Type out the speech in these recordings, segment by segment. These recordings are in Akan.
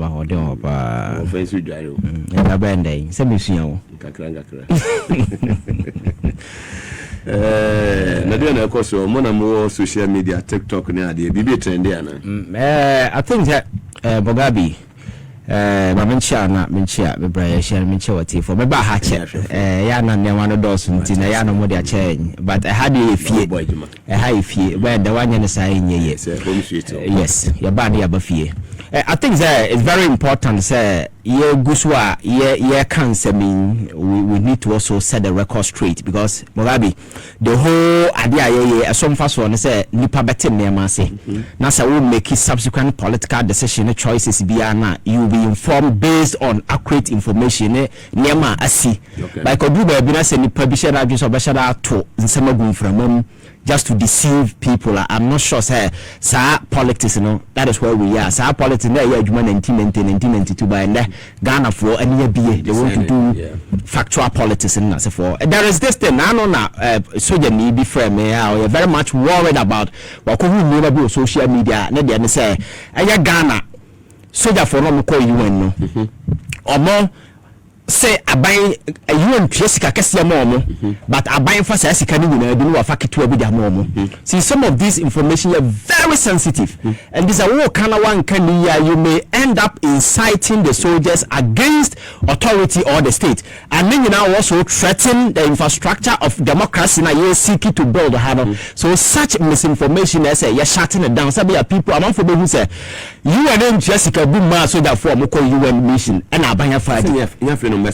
ba ho de ho pa offensive dware o na bende se mesua wo kakra na na koso mo na mo social media TikTok ne ade bibi trend ana I think that Mugabe ma menchia na menchia bebraya share menchia wati for me ba ha che ya na ne wano dos nti na ya no mo dia che but I had a fie I fie where the one ne sai nye yes ya ba ne ya ba fie I think that it's very important say ye guswa ye can say mean we need to also set the record straight because Mugabe the whole idea ye some fast one say nipa betem ne ma say na say we make subsequent political decision choices bia na you be informed based on accurate information ne ma asi like odu ba bi na say nipa bi share adwo so be share ato nsema gun from just to deceive people. I'm not sure say politics, you know, that is where we are. Politics in there, yeah, 1992 by Ghana for any BA. They want to do factual politics in that for. There is this thing, I know now, so you need be frame, we're very much worried about what could we never do social media. They say, Ghana, so therefore, no call you no. Or more. Say aban UN Jessica Kessia Momo, but aban for Sasika do Fakito Momo. See, some of this information are very sensitive, and this a war kind of one can you may end up inciting the soldiers against authority or the state, and then you now also threaten the infrastructure of democracy na you seeking to build a handle. So such misinformation, they say you're shutting it down. Some people among for who say UN Jessica Buma so that for Moko UN mission and Abanya fight. Exactly. And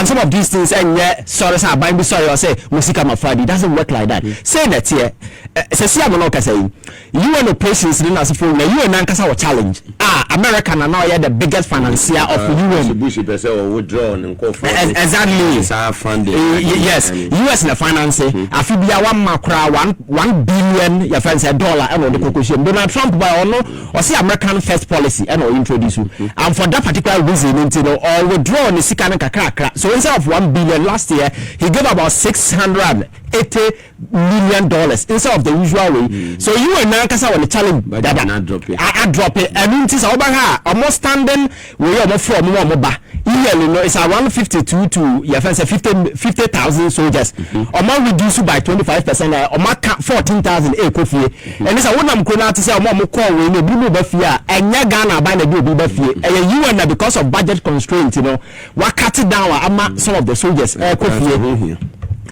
some of these things and sorry sir Bible sorry or say Musika Mafadi it doesn't work like that. Say that here say Amonoka saying UN operations in as for UN Nankasa challenge. America now are the biggest financier of UN. Exactly. Yes. US in the finance afibia 1 billion your friends $1 and the conclusion. Donald Trump by or say American first policy and introduce you. And for that particular reason, you know, or withdraw the Sikana Kakra. So instead of 1 billion last year, he gave about $680 million instead of the usual way. So you and Nankasa on the challenge that I drop it. And it is almost standing we are from Moba. You know, it's around 52 to your friends 50,000 soldiers. Or more reduced by 25%, or more 14,000 Kofi. And it's a one I'm going to say, Mom call we need to be fear, and Yagana by the Buba. And you and because of budget constraints, you know, what cut it down some of the soldiers.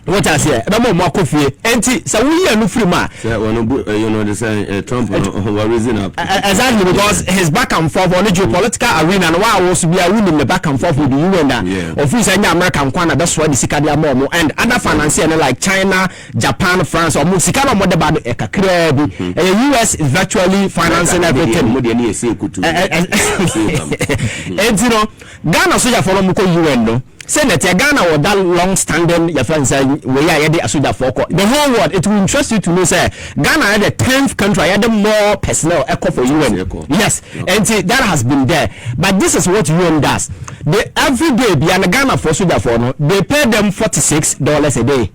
What I say, no more coffee. Anti, so we are no free man. You know, the say Trump were raising up. Exactly, because his back and forth on the geopolitical arena, and why also be a winning the back and forth with the UN. Of which any American corner, that's why the Sikadia Momo and other financiers like China, Japan, France, or Musikano Modebad Ekakrebi. The US is virtually financing everything. And you know, Ghana soldier for UN, no. Senator Ghana or that long-standing your friends say we are the Asuda for the whole world. It will interest you to know say Ghana are the 10th country had more personnel echo for UN. Yes, and see, that has been there. But this is what UN does. They every day beyond Ghana for Suda for no, they pay them $46 a day.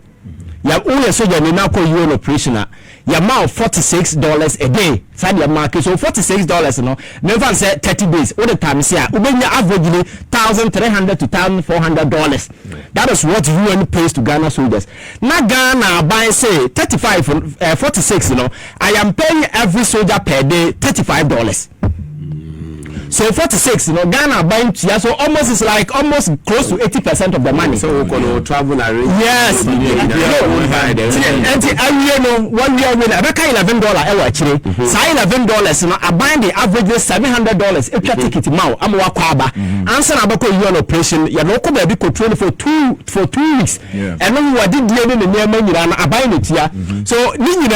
Ya only soldier may now call UN operational. Your amount $46 a day. Side your market so $46 no. Never say 30 days. All the time say ubenya averagely $1,300 to $1,400. That is what UN pays to Ghana soldiers. Now Ghana buy say 46 you know. I am paying every soldier per day $35. So 46, you know, Ghana buying chia, so almost is like almost close to 80% of the money. So we can travel arrange. Yes. And you know, 1 year when I pay $11 actually. Say $11, you know, I buy the average $700 extra ticket now. I'm wakwaba. Answer about UN operation. You know, come baby could train for 2 weeks. And then we did the near money I buy it here. So you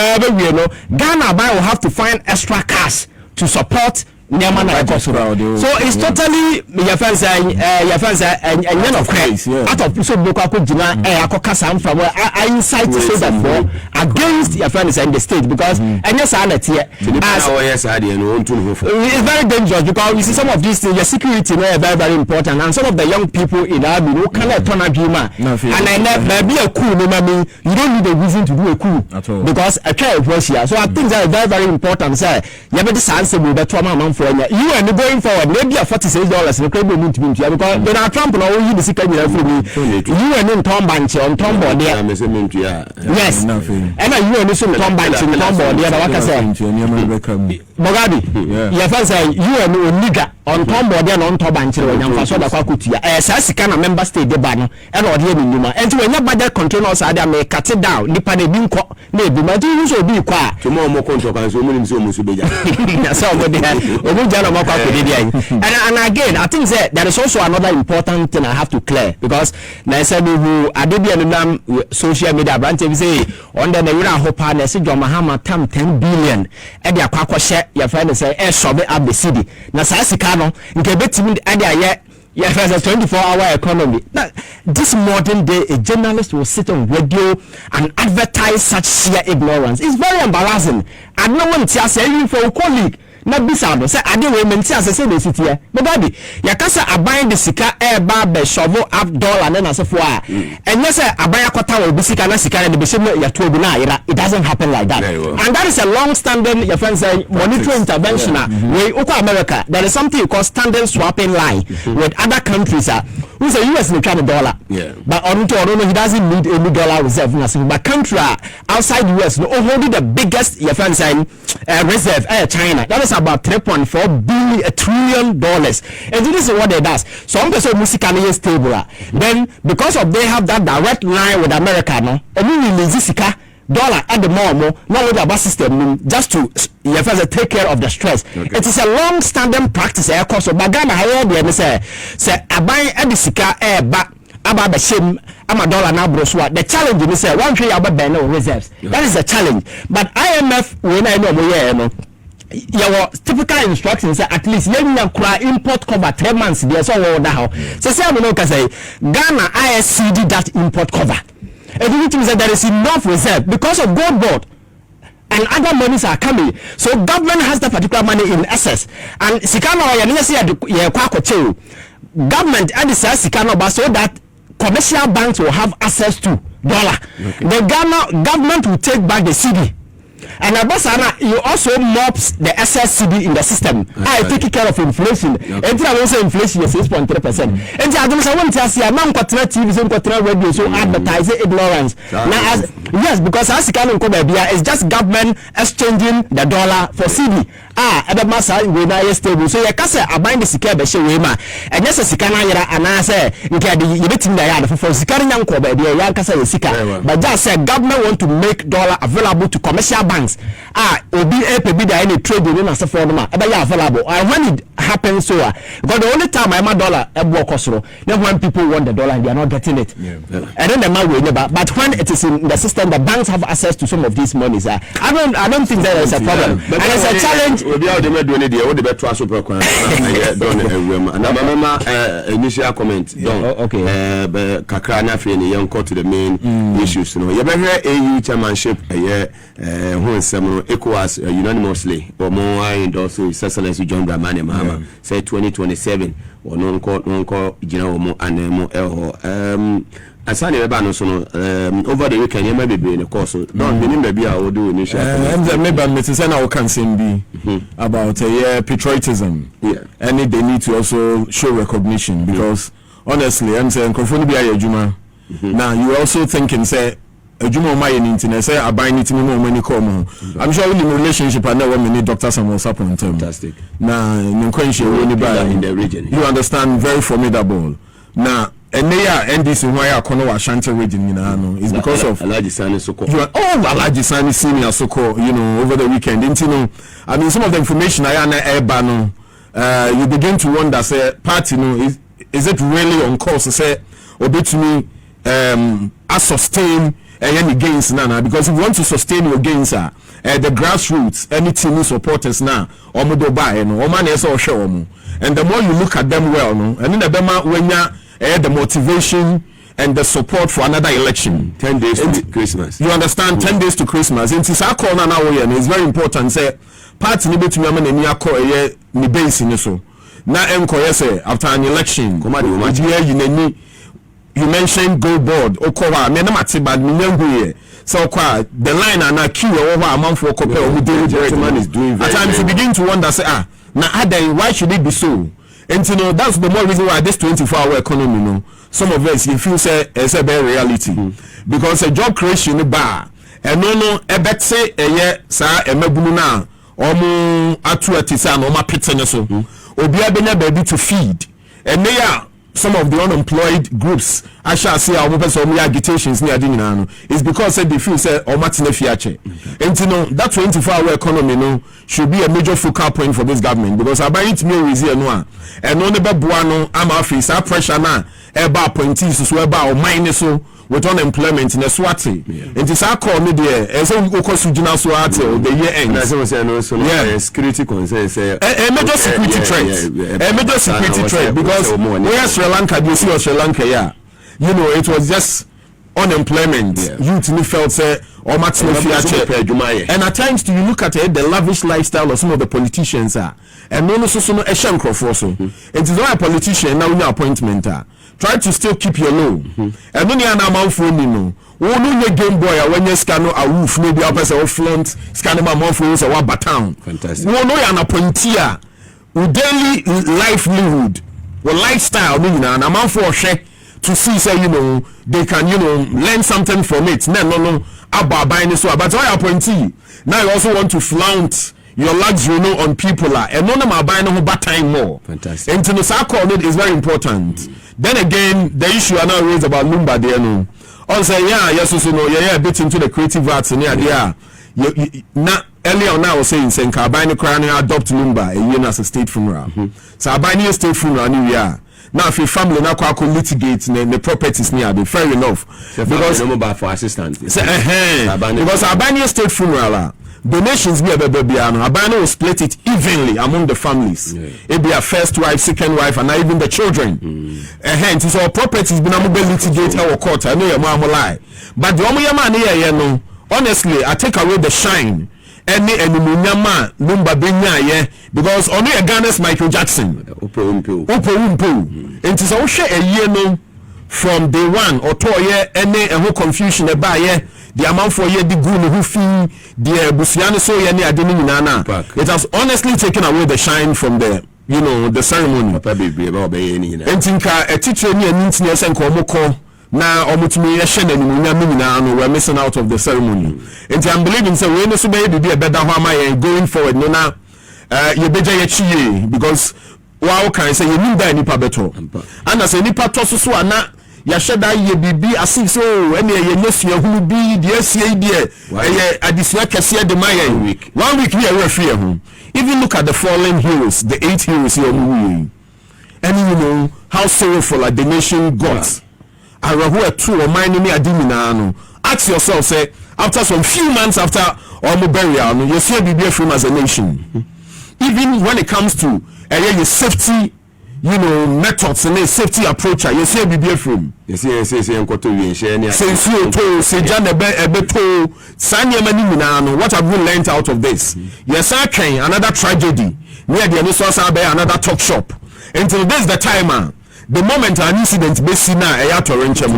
know, Ghana buy will have to find extra cash to support Nyama na ekosoro. So it's totally your fans and none of craze. Out of so book akojina akoka sam from I incite to say that for against your friends in the state because any sanity it's very dangerous because you see some of these things your security is very very important and some of the young people in our you cannot turn a dreamer and I never be a coup no mean you don't need a reason to do a coup at all because a child was here so I think that is very very important say you better sensible that trauma man for you and going forward maybe a $46 no credit movement because Donald Trump no you the secret you and in Tom Banch on Tom board there yes and you and some Tom Banch on Tom board there what I say Mugabe your fans say you and nigga on Tom board there on Tom Banch on your so da kwakutia sasika na member state de ba no e na ode ni nyuma enti when your budget control say dey make cut it down nipa na bi nko na ebi ma you so bi kwa to mo control kan so mo nim so mo so beja so mo dey obu jana mo kwa kodi dey and again I think that there is also another important thing I have to clear because na say who adebia no social media branch we say on the wira hopa na say John Mahama tam 10 billion e dey akwa your friend say e sobe up the city na sa sika no nke betimi e dey aye yes, as a 24-hour economy. Now, this modern day, a journalist will sit on radio and advertise such sheer ignorance. It's very embarrassing. And no one tells you for a colleague. Na bisado say ade we menti asese de city e Mugabe yakasa aban de sika e ba be shovel up dollar na asefo a enye say aban akota we bisika na sika de be sheme ya to bi na ayira it doesn't happen like that and that is a long standing your friends say monetary intervention we uko America there is something called standard swapping line with other countries who say US no try dollar but on to no he doesn't need any dollar reserve na but country outside US no hold the biggest your friends say reserve China that is about $3.4 trillion and this is what they does some person musically is stable then because of they have that direct line with America no and we release sika dollar at the moment not with our system just to take care of the stress it is a long standing practice course of bagana here they say aban at the sika ba aba be shame ama dollar na broswa the challenge is say one tree about no reserves that is the challenge but IMF when I know no your typical instructions at least let me acquire import cover 3 months there so what now say no can say Ghana ISCD that import cover and it means that there is enough reserve because of gold board and other monies are coming so government has that particular money in excess and sikano ya say ya kwa koche government and the sikano ba so that commercial banks will have access to dollar the Ghana government will take back the CD and Abasana, you also mops the SSCD in the system. I take care of inflation. And I will say inflation is 6.3%. And I don't want to see a non quatrain TV, so radio, so advertising ignorance. Now, yes, because as you can it's just government exchanging the dollar for CD. Other massa we na stable. So you can say I bind the secure be show ma. And yes, Sikana yara and I say, you betting the yard for Sikari young cover, the Yankasa Sika. But just say government want to make dollar available to commercial banks. Obi be there any trade in as a form available. And when it happens so because the only time I'm a dollar then when people want the dollar and they are not getting it. And then the man will never but when it is in the system the banks have access to some of these monies. I don't think that is a problem. And it's a challenge. We are the better super initial comment. Okay. Kakra na free any young to the main issues. You better AU chairmanship ECOWAS unanimously or more endorse His Excellency John Dramani Mahama say 2027 or non-call general mo and mo asani eba no so over the weekend you may be in the course don't be maybe I will do initial maybe Mrs. Sena can be about patriotism and they need to also show recognition because honestly I'm saying now you also thinking say Jumo my internet say I buy it me more money come. I'm sure in relationship I know when we need Dr. Samuel Sapon. Fantastic. Now in the region. You understand very formidable. Now and they are this why I call Ashanti region is because of Alaji Sani Soko. Alaji Sani Senior Soko, over the weekend. Didn't you know? I mean some of the information I am you begin to wonder say party is it really on course to say or to me I sustain any gains nana because if you want to sustain your gains the grassroots any team supporters now omodo buy no o man yes o hwe omo and the more you look at them well no and the bema wenya the motivation and the support for another election 10 days to Christmas. You understand? 10 days to Christmas. And it's our call now it's very important say party ni betumi ama ni akọ eye ni base ni so na enko say after an election you mentioned go board okowa me na mate bad me nyangu ye so kwa the line and na queue over amount for copper who the man is doing very at times you begin to wonder say na adai why should it be so. And you know that's the more reason why this 24-hour economy, you know, some of us you feel say it's a bare reality because a job creation bar and no a bet say a year sa e mabunu na omo atu atisa na omo pitene so obi abenya baby to feed and they are some of the unemployed groups I shall say our person agitations near dinner is because they feel say or matine fiache and you know that 24-hour economy no should be a major focal point for this government because I buy it me reason no and no never buano am office our pressure na eba appointees so eba or mine so with unemployment in a swati and it's our call me there as a ukosujina swati the year end security concern say a major security threat a major security threat because where Sri Lanka do you see Sri Lanka you know it was just unemployment youth me felt say or and at times do you look at the lavish lifestyle of some of the politicians and no so no a sham crofo so it is not a politician now your appointment try to still keep your low and when you are now phone you know no game boy when you scan a roof maybe up as a flaunt scan my mouth for a baton fantastic no an appointee daily livelihood or lifestyle meaning an amount for share to see say you know they can you know learn something from it no about buying so but why appointee now you also want to flaunt your luxury no on people and no ma buying no bad time more fantastic and to the circle is very important then again the issue are now raised about Lumba there no also yes so no a bit into the creative arts and now earlier on I was saying Senka buying the crown adopt Lumba a year as a state funeral so I buy a state funeral new year. Now, if your family now can litigate the properties near the fair enough because for assistance because Albania state funeral donations be a baby Albania will split it evenly among the families. It be a first wife, second wife, and even the children. Hence, so properties be now litigate our court. I know your mom lie, but the only man here, no, honestly, I take away the shine. Any munyama Lumba benya because only a Ghana's Michael Jackson umpo it is also a year no from day one or 2 year any whole confusion about the amount for year the goon who fee the busiano so any adeni nana it has honestly taken away the shine from the you know the ceremony and think a teacher near Nintendo and Komoko now omutumi yeshe na nimunya minina no we're missing out of the ceremony and I'm believing say we no so be a better how going forward no na you beja ye because wow can say you need that nipa beto and as nipa to so ana ya sheda ye bibi asif so ene ye nyesu hunu bi de asie de ye adisua kese de mayen week 1 week we are free home even look at the fallen heroes the 8 heroes here and you know how sorrowful like the nation got Arahu two or mine me adimina ask yourself say after some few months after our burial you see be from as a nation even when it comes to your safety you know methods and safety approach you see be from say enkoto wi share ni say say jan ebeto sanye mani mina what have we learned out of this yes another tragedy near the so another talk shop until this the time the moment an incident basi na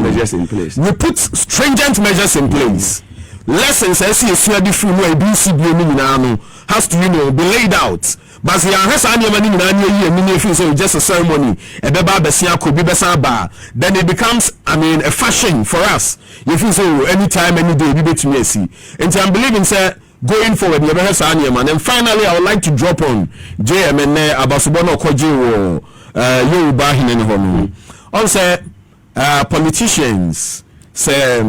measures in place we put stringent measures in place lessons as you see the full way BCB no has to you know be laid out but the has any money na so just a ceremony e be ba besia ko bi besa ba then it becomes I mean a fashion for us you feel so anytime any day we betumi asi and I'm believing say going forward you better say and then finally I would like to drop on JMN abasubono koji wo Yoruba hineni hono on say politicians say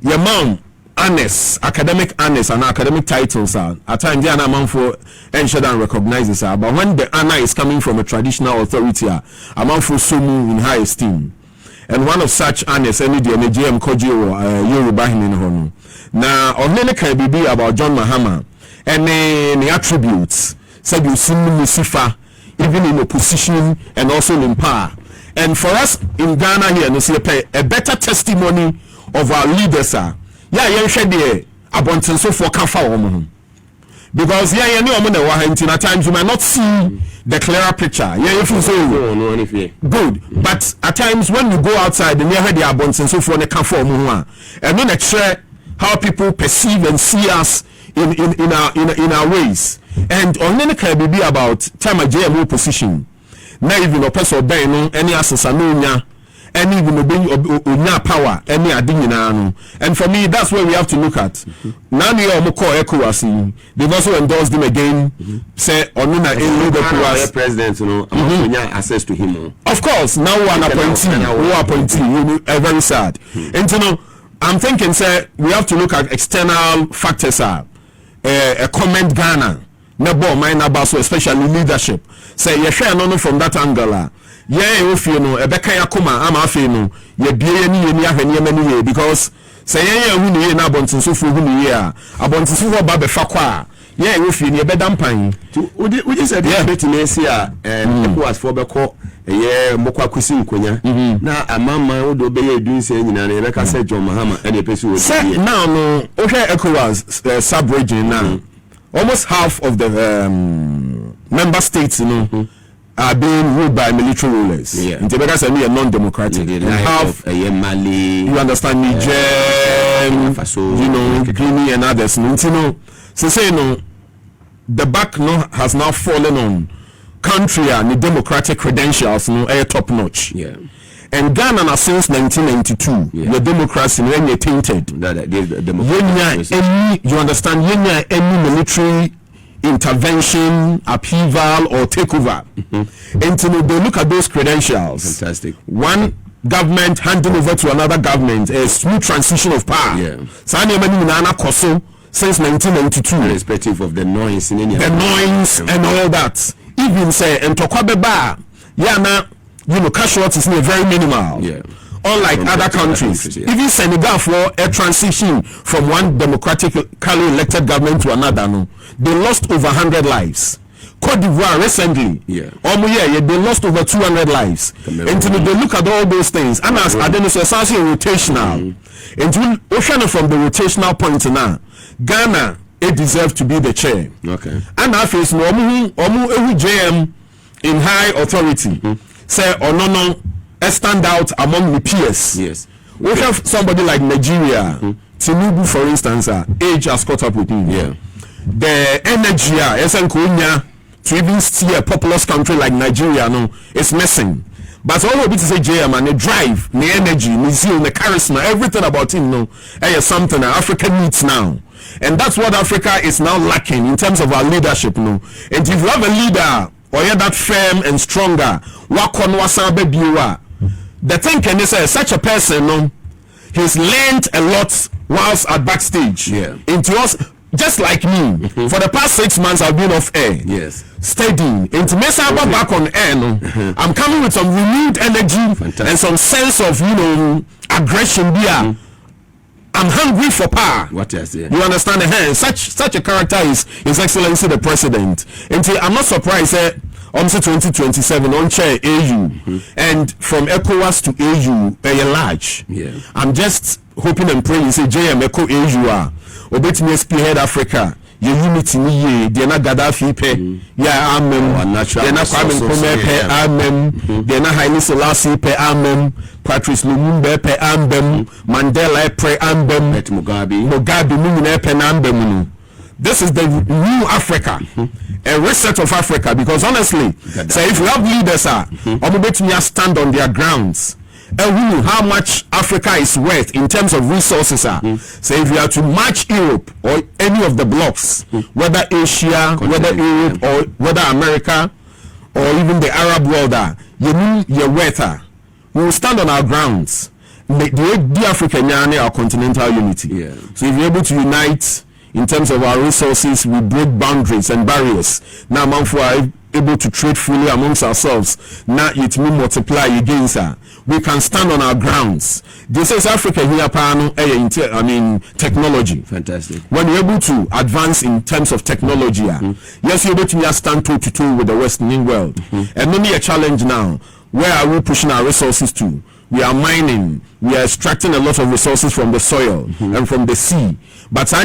your mom honest academic honest and academic titles are at times they are not for ensure and recognizes but when the honor is coming from a traditional authority amount for so in high esteem and one of such honest any the JM Koji Yoruba in Hono. Now on any can be about John Mahama and the attributes said you see Lucifer even in opposition and also in power. And for us in Ghana here, no see a better testimony of our leaders are abundance for Kafa. Because at times you might not see the clearer picture. If you say good, but at times when you go outside and you hear the abundance for the Kafa, and then share how people perceive and see us in our ways. And on any can be about time a JMO position. Now even a person obeying any assassin, any even obeying power, any adinano. And for me, that's where we have to look at. Now you are more ECOWAS. They've also endorsed him again. Say Onuna ECOWAS president, access to him. Of course, now one appointee, very sad. And I'm thinking, say we have to look at external factors. A comment Ghana. Nebo minor basso, especially leadership. Say you share no from that angle. If you know, a Becca Yakuma, I'm afino, ye be any because say who need abundance so for who year. Abundance for Babe Fakwa. If you need a bedampine. We just said, yeah, betting Asia and was for Beko, a year Mokwa Kusin Kunya. Now a mamma would obey doing saying, and like I said, John Mahama, and a person would now, no, okay, ECOWAS sub region now. Almost half of the member states, are being ruled by military rulers. Yeah. In Tibet, a non-democratic. Half, Mali, you understand, Niger, Guinea and others. So say the back has now fallen on country and the democratic credentials, top notch. Yeah. And Ghana since 1992, the democracy when you tainted. You understand? Any military intervention, upheaval, or takeover. And they look at those credentials. Fantastic. One government handing over to another government, a smooth transition of power. Yeah. Since 1992, irrespective of the noise in India, and all that. Even say and Tokwabeba, casualties are very minimal. Yeah. Unlike other countries. Even Senegal for a transition from one democratically elected government to another, they lost over 100 lives. Cote d'Ivoire recently, they lost over 200 lives. And they look at all those things. And as Adenis was rotational. And ocean from the rotational point now, Ghana, it deserves to be the chair. Okay. And I face every JM in high authority. Say no, stand out among the peers. Yes. We have somebody like Nigeria, Tinubu, for instance, age has caught up with him. Yeah. The energy, to even steer a populous country like Nigeria, it's missing. But all of it is a JM and the drive, the energy, the zeal, the charisma, everything about him, is something that Africa needs now. And that's what Africa is now lacking in terms of our leadership. And if you have a leader, or you're that firm and stronger, the thing can say such a person, he's learned a lot whilst at backstage. Yeah. Into us, just like me. For the past 6 months, I've been off air. Yes. Steady. Into Mesa back on air. I'm coming with some renewed energy. Fantastic. And some sense of aggression here. I'm hungry for power. What is it? You understand the hand? Such a character is His Excellency the President. And I'm not surprised on 2027 on chair AU and from ECOWAS to AU large. Yeah. I'm just hoping and praying. Say JM ECO AU obet me spearhead Africa. Your unity ni they na Gaddafi pe ya amem they na Kwame Nkrumah pe amem they na Haile Selassie pe amem Patrice Lumumba pe amem Mandela pe amem Mugabe mu pe na amem. This is the new Africa, a reset of Africa. Because honestly, say if we have leaders stand on their grounds, how much Africa is worth in terms of resources. Say if you are to match Europe or any of the blocks, whether Asia, whether Europe, or whether America, or even the Arab world, you're worth. We will stand on our grounds. The African our continental unity. Yeah. So if you're able to unite in terms of our resources, we break boundaries and barriers. Now, we are able to trade freely amongst ourselves. Now, it will multiply against her. we can stand on our grounds. This is Africa here, technology. Fantastic. When you're able to advance in terms of technology, yes, you're able to stand toe to toe with the Western world. And only a challenge now. Where are we pushing our resources to? We are mining. We are extracting a lot of resources from the soil and from the sea. But they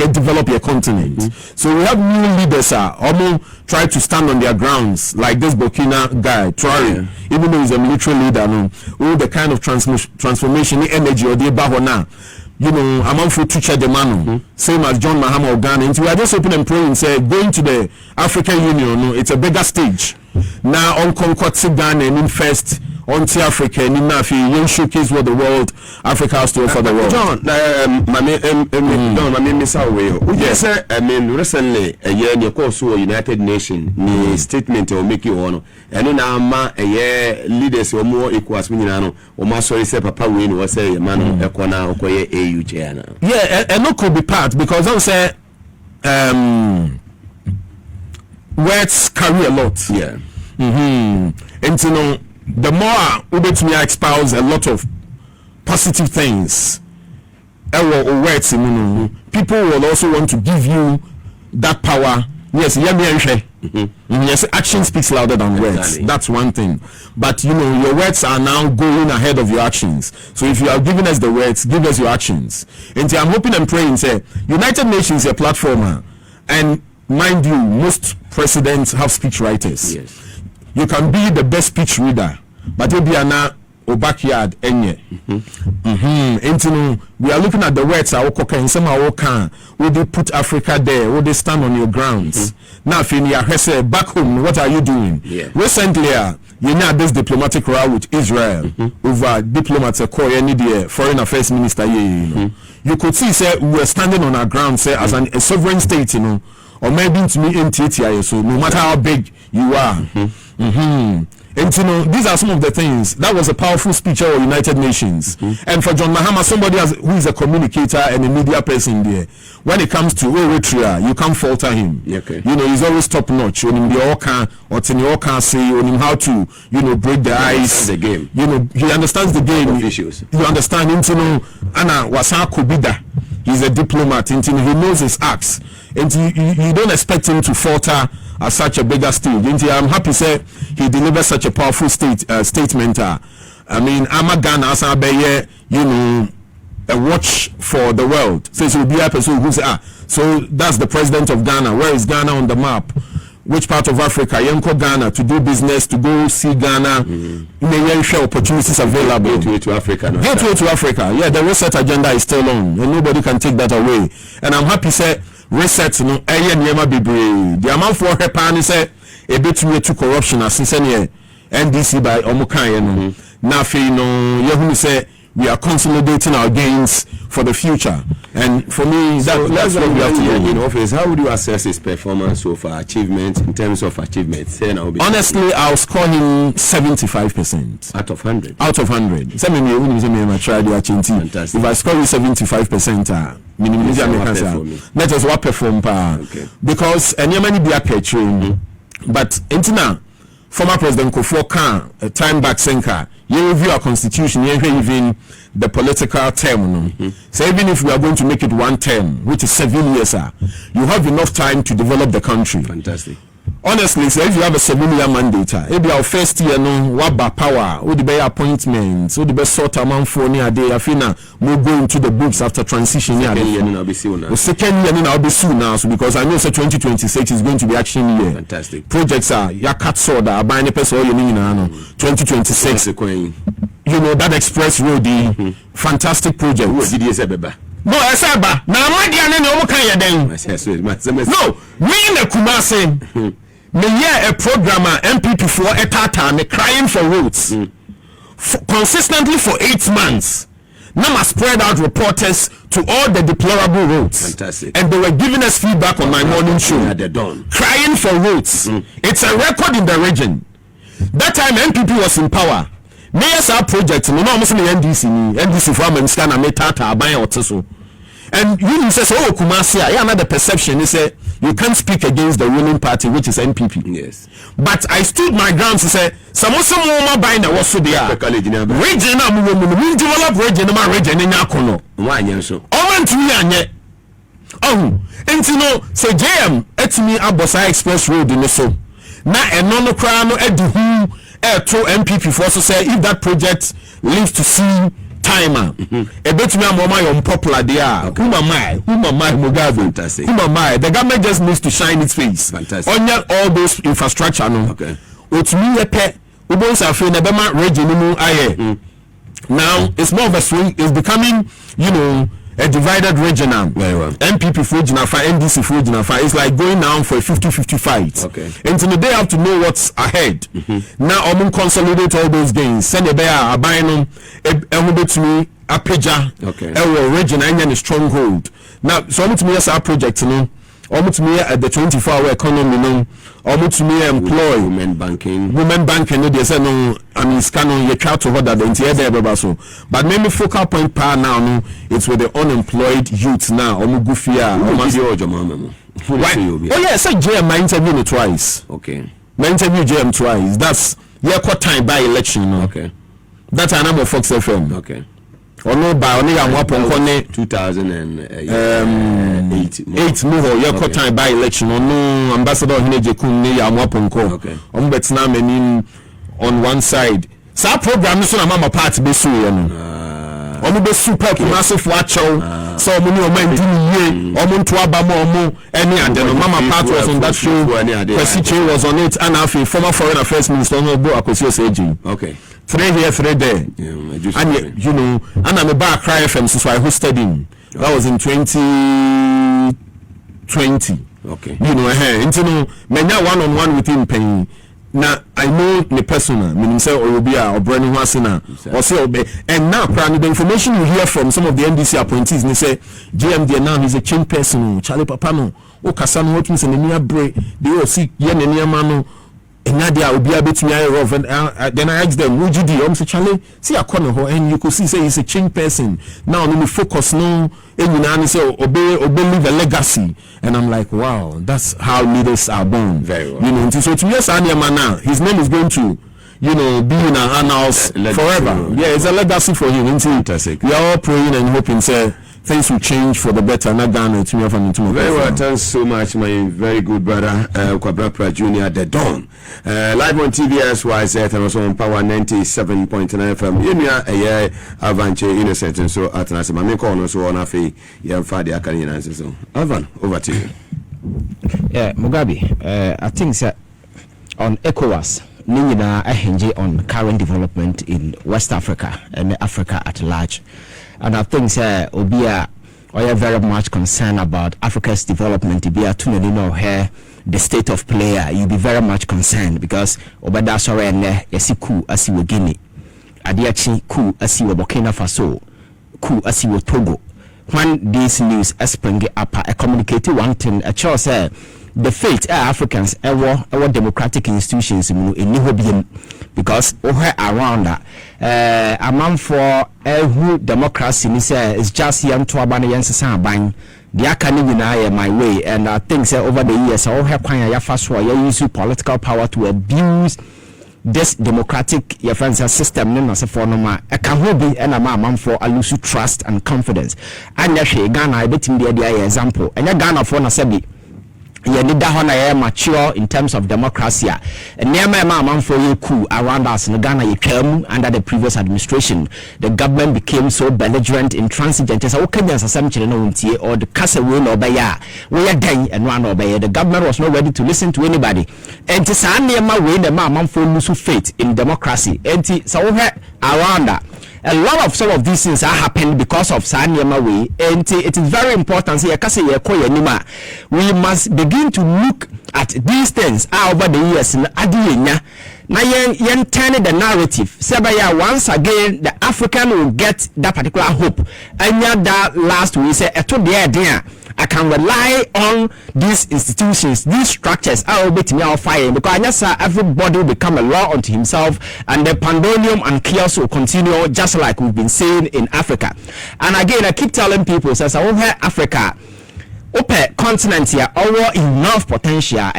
develop your continent. So we have new leaders almost try to stand on their grounds, like this Burkina guy, Traore, even though he's a military leader, all the kind of transformation, energy, or the bahona. You know, among for teacher the man, same as John Mahama of Ghana. And we are just open and praying, say, going to the African Union, it's a bigger stage. Now, on Concord, Ghana, and in first, on Africa, and in Nafi, you showcase what the world, Africa has to offer the world. John, yes, I mean, recently, a year in your course, United Nations, ni statement or make you honor. And now, a year leaders or more equals Minano, or my sorry, say, Papa Win was a man, Ekwana, Okoye, AU China. Yeah, and no could be part because I'll say, words carry a lot. Yeah. And you know, the more Ubetumi expels a lot of positive things, words, people will also want to give you that power. Yes, yes, action speaks louder than words. Exactly. That's one thing. But you know, your words are now going ahead of your actions. So if you are giving us the words, give us your actions. And I'm hoping and praying, say, United Nations is a platformer, and mind you, most presidents have speech writers. Yes. You can be the best speech reader, but you'll be a backyard enye. And you know, we are looking at the words and some will they put Africa there, will they stand on your grounds? Now if you are back home, what are you doing? Recently you know this diplomatic row with Israel over diplomats the foreign affairs minister you could see say we were standing on our ground, say as a sovereign state, you know, or maybe to me NTTI, so no matter how big you are. And you know, these are some of the things. That was a powerful speech of United Nations. And for John Mahama, somebody who is a communicator and a media person there, when it comes to Eritrea, you can't falter him. Okay. You know, he's always top notch. On him the say on him how to, you know, break the ice. The game. You know, he understands the game. Issues. You understand him, you know, Anna Wasa Kubida. He's a diplomat, and he knows his acts. And you don't expect him to falter at such a bigger stage. And I'm happy to say he delivered such a powerful statement. I mean, I'm a Ghana, you know, a watch for the world. Says will be a person who say, so that's the president of Ghana. Where is Ghana on the map? Which part of Africa? Yanko Ghana to do business, to go see Ghana. May share opportunities available. Gateway to Africa. No, gateway to Africa. Yeah, the reset agenda is still on, and nobody can take that away. And I'm happy say reset no the amount for her pan say a bit to corruption as NDC by Omukai no. Now you say we are consolidating our gains for the future, and for me that's what we have to do. In office, how would you assess his performance so far, achievement in terms of achievements? Honestly, I'll score him 75% out of 100. Out of 100. If I score you 75%, let us what perform because many be a but intina former President Akuffo Addo a time back sinker. You review our constitution, you even the political term. So even if we are going to make it one term, which is 7 years, you have enough time to develop the country. Fantastic. Honestly, so if you have a 7-year mandate, maybe our first year no what power, what the better appointments, what the best sort amount for near day. I feel now we'll go into the books after transition. Second year I'll be soon now. I'll be soon now, so because I know so 2026 is going to be action year. Fantastic. Projects are ya cut soda, buying a person all you need now. 2026. You know that express road, fantastic project. No, I said, now my dear, no, me in the Kumasi, me yeah a programmer MPP for a tata, me crying for roads consistently for 8 months. Now I spread out reporters to all the deplorable roads. Fantastic. And they were giving us feedback on my morning show. Crying for roads. It's a record in the region. That time MPP was in power. Mayors our project, no almost NDC from scan and metata buy or so. And you say, oh, Kumasi, I another perception is you can't speak against the ruling party, which is NPP. Yes. But I stood my ground to say, some more buying the was there. Region, develop region, in Yakono. Why, so? Oh, and you know, say JM, et me Abosa Express Road in the so. Now, a non crown at the who to MPP for so say if that project lives to see timer. A bit me am unpopular there. Who am I? Mugabe? Fantastic. Who am I? The government just needs to shine its face. Fantastic. On all those infrastructure. No. Okay. It's me a pet. Ubon's afraid the Bema region. Now it's more of a swing. It's becoming, you know, a divided region now. Very well. MPP for regional fight, NDC for regional fight. It's like going down for a 50-50 fight. Okay. Until they have to know what's ahead. Now I'm consolidate all those gains. Send a bear, a buying them, to me, a pager, okay. A region, and a stronghold. Now, so I'm to me as our project, you know. Almost to me at the 24-hour economy, no. Almost to me employ women banking. No, they say no. I mean, scan on your child to order the entire day, so. But maybe focal point power now, no. It's with the unemployed youth now. Almost goofy. Oh yes, I JM my interview twice. Okay. My interview JM twice. That's what time by election, no. Okay. That's a number of Fox FM. Okay. Or no by only a 2008 move time by election or no ambassador Hinejekum ne ya mwaponko. Okay. Betina menin on one side. Sa program so na mama party be so ye no. Be super massive watchow. So omo ni omo ndi ye, omo nto aba mo omo any ade no mama party was on that show. Kwesiche was on it and afi former foreign affairs minister no Bo Akwesi Oseji. Okay. 3 here, 3 there. Yeah, and you know, and I'm a bar Cry FM, so I hosted him. Okay. That was in 2020. Okay. You know, you know, many one-on-one with him paying. Now I know the person, meaning say Orobia or Brennan Wasina, or say Obe. And now, the information you hear from some of the NDC appointees, they say GMD now he's a chain person, Charlie Papano, O Kasano Hopkins and the near break, they all see Yen and Yamano. And Nadia will be able to then I asked them, would you do? I'm saying, Charlie, see a corner and you could see say he's a change person. Now let me focus no and you know say obey leave a legacy. And I'm like, wow, that's how leaders are born. Very well. You know, so to yes, now his name is going to, you know, be in our annals forever. Yeah, it's a legacy for him. We are all praying and hoping, say things will change for the better. Not Ghana to me. Very well, thanks so much, my very good brother, Kwabra Junior, the Dawn. Live on TVS wise, and also on Power 97.9 FM. You know, Avanche Innocent, and so at Nasa Mamiko, so on a fee, young Fadi Akanian. So, Avan, over to you. Yeah, Mugabe, I think that on ECOWAS, Nina Ahenji on current development in West Africa and Africa at large. And I think Obia are very much concerned about Africa's development. To be a tunelino here, the state of play, you'll be very much concerned because Obada Sorene, Yasiku, Asiwo Guinea, Adiachi, Ku, Asiwo Burkina Faso, Ku, Asiwo Togo. When these news spring up, I communicated one thing, a choice, the fate Africans, our democratic institutions in Nihobian, because over around that, a man for who democracy is just young to Abanayan bang. The Akani my way, and I think over the years, all her use political power to abuse this democratic system. For a can be and a man for a lose trust and confidence. And Ghana, I bet him the example, and Ghana for Nasebi. Mature in terms of democracy. And near my man for you coup around us in Ghana, you came under the previous administration. The government became so belligerent, intransigent. As Kenyans or the castle will obey. We are dying and one obey. The government was not ready to listen to anybody. And to say near my way, the man for lose faith in democracy. And so around that. A lot of some of these things are happening because of Sanyama way, and it is very important. We must begin to look at these things over the years. Now, yen turn the narrative. Sebaya, once again, the African will get that particular hope. And that last we say, I can rely on these institutions, these structures. I will be to me on fire because everybody will become a law unto himself, and the pandemonium and chaos will continue just like we've been saying in Africa. And again, I keep telling people, says I will hear Africa. open continent here, our enough potential,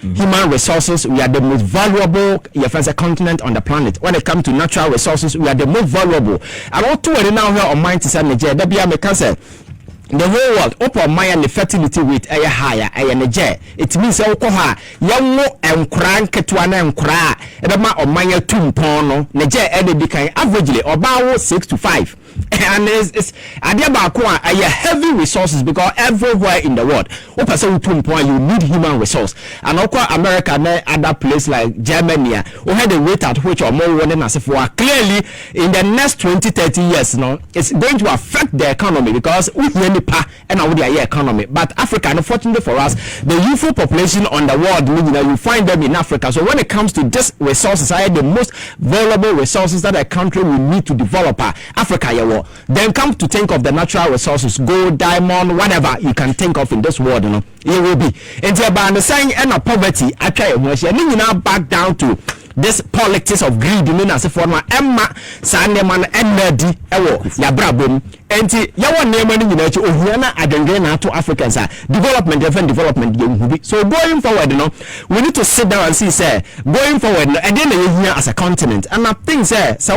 human resources, we are the most valuable continent on the planet. When it comes to natural resources, we are the most valuable. And all two are now here on mind to say Nigeria. That be a cancer. The whole world, open my and the fertility rate higher, it means alcohol, young and crank to an and cry, and a man of my 2 pono, Nigeria averagely about 6 to 5. And it's a heavy resources because everywhere in the world, you need human resource. And America and other places like Germany, we had a rate at which are more than as if we are clearly in the next 20-30 years, it's going to affect the economy because we and our economy. But Africa, unfortunately for us, the youthful population on the world, you find them in Africa. So when it comes to this resources, the most valuable resources that a country will need to develop, Africa. Then come to think of the natural resources, gold, diamond, whatever you can think of in this world, it will be. And by the saying end of poverty, I try to now back down to this politics of greed, as if one Emma Sandeman and Nerdy, Yabrabum, and Yawan Neman, Ohiana, Adengena to Africans, development, different development. So going forward, we need to sit down and see, say, going forward, again, here as a continent, and I think, say, so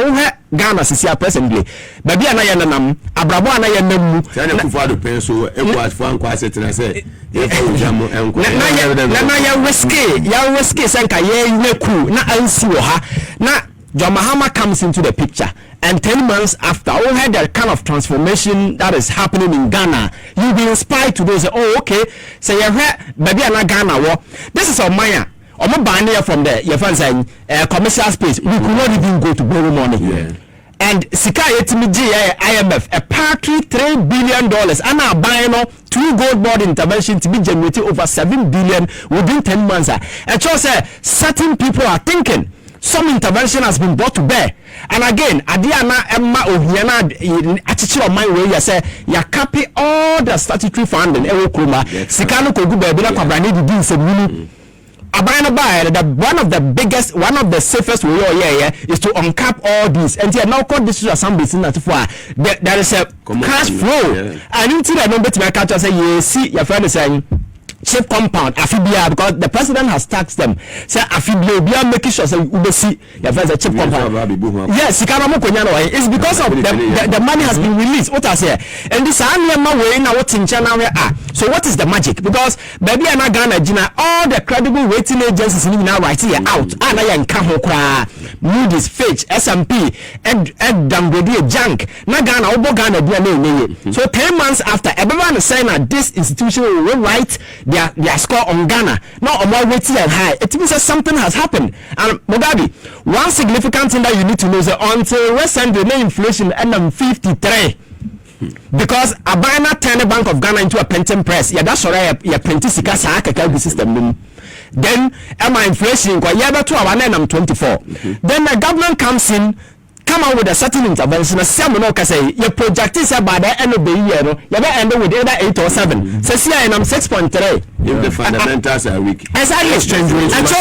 Ghana is here presently. Baby, and I am Abrabo, and I am Akuffo Addo pencil, and what one quite and I say, you're risky, Sanka, you're cool, not now, John Mahama comes into the picture, and 10 months after, we had that kind of transformation that is happening in Ghana. You'll be inspired to do say, oh, okay, so you're here, baby, and Ghana. This is on Maya. I'm a banner from the your friends saying commercial space. We could not even go to borrow money. Yeah. And Sika IMF a party $3 billion and are buying 2 gold board intervention to be generating over 7 billion within 10 months. And so certain people are thinking some intervention has been brought to bear. And again, Adiana Emma Ohiana attitude of my way, you say, you copy all the statutory funding. Sikano Kogu Babila Kabrani did some one of the biggest, one of the safest way is to uncap all these. And here now called district assemblies in that there is a cash flow. And until I remember to my culture say, you see your friend is saying cheap compound Afibia because the president has taxed them. Say Afibia we are making sure say we see your friend a cheap compound. Yes, it's because of the money has been released. What I say, and this way now what in China we are. So what is the magic? Because baby and Ghana Gina, all the credible rating agencies now right here out. And I am Kahokra, Moody's, Fitch, S&P, Ed Dangote Junk. Na Ghana, Obo Ghana DNA. So 10 months after, everyone is saying that this institution will write their score on Ghana. Not on more rating and high. It means that something has happened. And Mugabe, one significant thing that you need to know is that until recently, the inflation M53. Because Abana turned the Bank of Ghana into a printing press. Yeah, that's why you print the system. Then inflation, I'm 24. Then the government comes in, come out with a certain intervention. You project this by the end of the year. You end with either 8 or 7. So see, I'm 6.3. If the fundamentals are weak. Exactly. And so,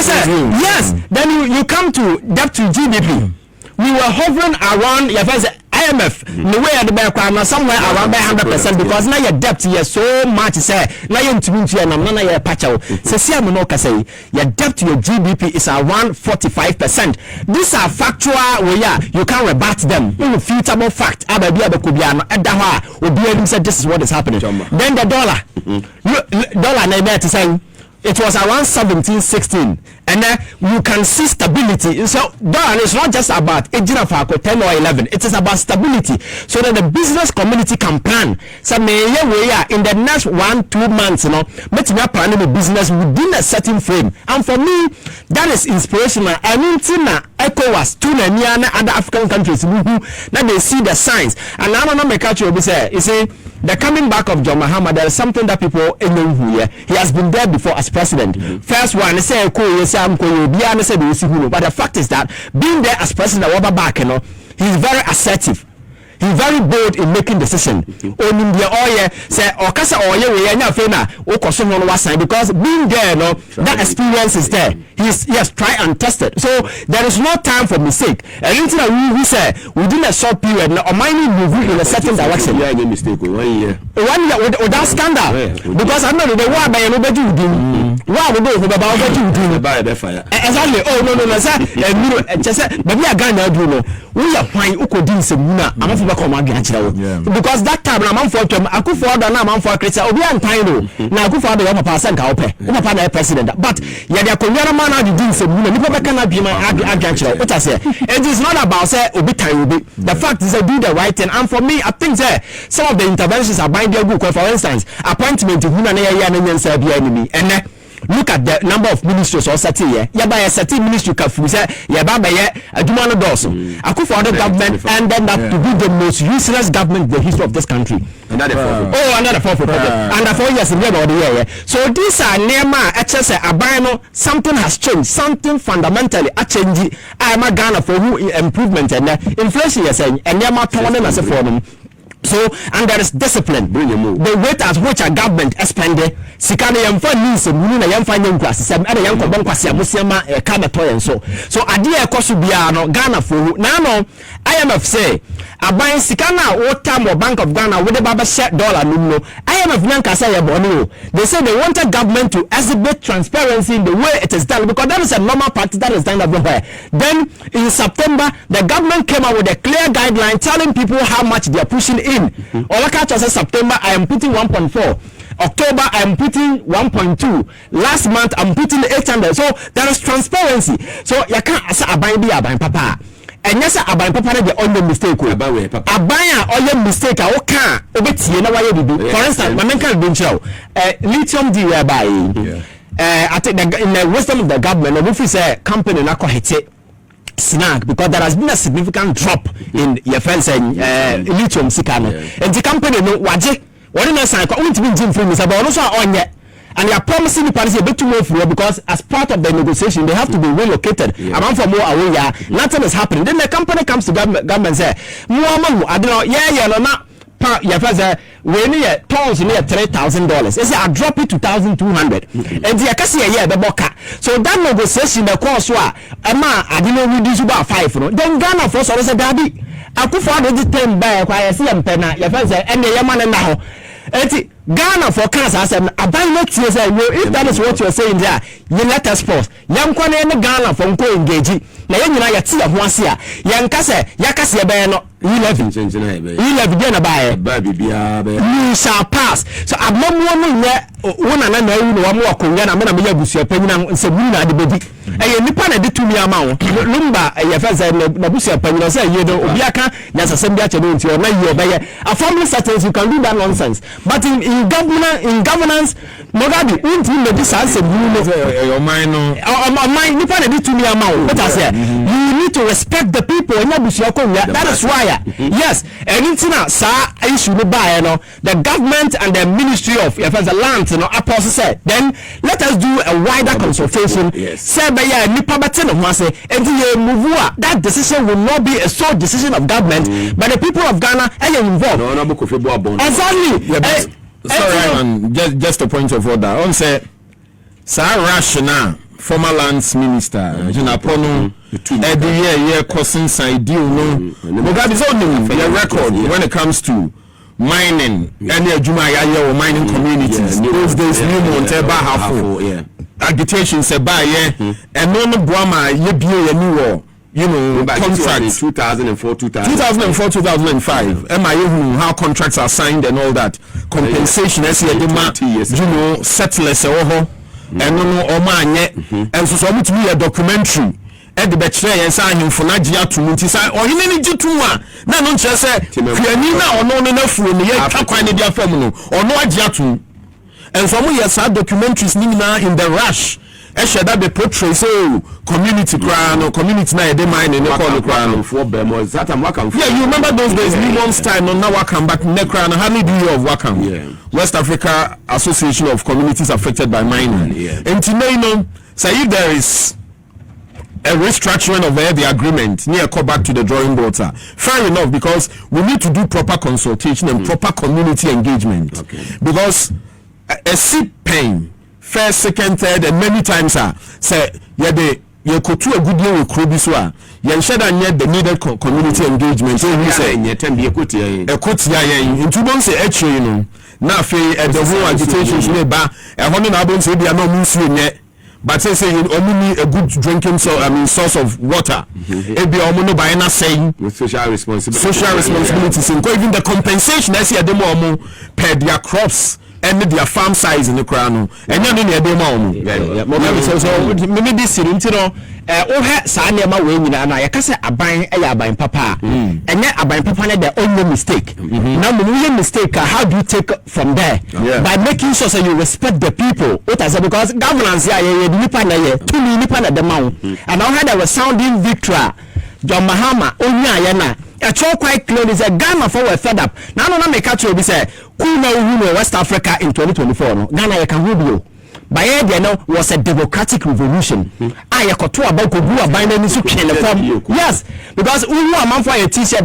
yes, then you come to debt to GDP. We were hovering around IMF, the way at the back somewhere around 100% because now your debt here so much say now you to and your patch out. Say your debt to your GDP is around 45%. These are factual where you can't rebut them. Irrefutable fact. Said this is what is happening. Then the dollar to say it was around 17-16, and then you can see stability. So dollar is not just about 10 or 11. It is about stability, so that the business community can plan. So in the next 1-2 months, make me plan a business within a certain frame. And for me, that is inspirational. I mean, ECOWAS, Tunisia, other African countries, now they see the signs. And I don't know, my culture will be say, you see, the coming back of John Mahama, there is something that people know here. He has been there before as president. First one, they say, but the fact is that being there as president, he's very assertive. He's very bold in making decision. On India, say Okasa we na fena okoso no was sign because being there, no, that experience is there. He has tried and tested. So there is no time for mistake. And anything we say within a short period, or mining move in a certain direction. Yeah, any mistake 1 year. 1 year without scandal. Because I know the war by no better you do. Why would go about what you do? Buy the fire. Exactly. Oh no, sir. Just maybe a guy now do no. We are fine. Ukodin semuna. I'm not for my grandchild. Because that time I'm for them. Akuffo Addo na I'm for Christian. Obi antine no. Na Akuffo Addo yama pasen ka ope. Uma pa na president. But ya dia konyara man na di din semuna. Nipa beka na bi man grandchild. What I say? It is not about say obi time obi. The fact is I do the right thing. And for me, I think some of the interventions are binding good. For instance, appointment huna na ya na nyensa bia enemy. And look at the number of ministries or certain here. Yeah, by a certain ministry kafuza. Yeah, by Adumano Dosso. Akuffo Addo government ended up to be the most useless government in the history of this country. Another fourth project. Under 4 years in the year. So these are Nema HSA Abano. Something has changed. Something fundamentally a change. I am a Ghana for who improvement and inflation. You're saying and Nema Toman as a forum. So, and there is discipline. The rate at which a government expended, Sikana Yamfa means Muna Yamfa Yamquas, some other young Bonquasia, Musima, Kamatoy, and so. So, Adia Kosubiano, Ghana for Nano, IMF say, a buying Sikana, what time or Bank of Ghana with a Baba set dollar, no. IMF Nanka say a Bono. They say they wanted government to exhibit transparency in the way it is done, because that is a normal practice that is done everywhere. Then, in September, the government came out with a clear guideline telling people how much they are pushing in. Olaka says September I am putting 1.4. October I am putting 1.2. Last month I'm putting 800. So there is transparency. So you can't say abain papa. And yes, abain papa na the mistake. Abain mistake. Okay, obetie na waye bibi. For instance, my menka bin show. Lithium D whereby. I think in the wisdom of the government, if we say company na ko hit snag because there has been a significant drop in your friends and lithium sikano and the company no waje what in sign won't be jim from about also on yet and they are promising the party a bit too more for because as part of the negotiation they have to be relocated amount for more away nothing is happening then the company comes to government say Muhammad I don't know no your friends we need tons near $3,000. It's I drop it to 1,200 and the kasi a the boka. So that negotiation the course I didn't reduce about 5 then Ghana for so say daddy Akuffo Addo the 10 by kwa see am pena your friends and the yaman now Ghana for cancer about next year say if that is what you are saying there you let us pause yankwane ne Ghana for nko engage na yenyina yati ya ho ase a yankase yakase be no 11 dey na ba bibia be you shall pass so abmomo no ne wona na na wu no wa mo akonya na me na me ya busu apanyina nseburu na de bedi nipa na de tumi ama wo lumba ye feze na busu apanyina say ye do obi aka nya sasem bi ache no nti o na ye be ye a family settings you can do that nonsense but in governance Mugabe unti me di sanse buru no your mind no mind nipa na de tumi ama wo what I say you need to respect the people nya busu akonya that is why yes anything sa issue no buy no the government and the ministry of the land no apostle said then let us do a wider consultation say by ya nipa bete no ho say and you move that decision will not be a sole decision of government but the people of Ghana are involved exactly sorry man just a point of order on say sa rational former lands minister Jinapono every year causing side deal no Mugabe is on the record when it comes to mining any adwuma ya or mining communities those days new Monteba Hafo agitation say buy and no boama ye bie ye new you know contracts 2004 2005 how contracts are signed and all that compensation as you know settlers and no omanye and so to be a documentary at the betray and sign him for Nigeria to Muntisa or in any Jitua. No, no, just say, Fianina or no enough for me, Aquanidia Formula or no Ajatu. And for me, yes, our documentaries Nina in the rush. Esha that be portray so community crown or community na they mine in the crown for Bemo that I'm welcome. Yeah, you remember those days, New Month's time on now Wakam back in the crown. How many do you of Wakam? West Africa Association of Communities Affected by Mining. And to know, say if there is a restructuring of the agreement, near go back to the drawing board. Fair enough, because we need to do proper consultation and proper community engagement. Okay. Because a sick pain, first, second, third, and many times say you could do a good deal with Krobiswa. You should have the needed community engagement. So we say, a kutia in 2 months, actually, you know, now the whole agitation is made by a hundred albums. They are not moving yet. But say you only need a good drinking source of water. It be almost by not saying with social responsibility. Social responsibilities, even the compensation as you the more per their crops and their farm size in the crown. And you need a more. So maybe this you know. Sanema way and I can say a buying papa and yet a buying papa the only mistake. Now the mistake, how do you take from there? By making sure that you respect the people. What I said, because governance at the mount and now had a resounding victory. John Mahama Onya a show quite clearly is a Ghana for fed up. Now no make catch you be say West Africa in 2024. Ghana can rubio. By then was a democratic revolution. I got to about Kubu binding yes, because we want man for a t-shirt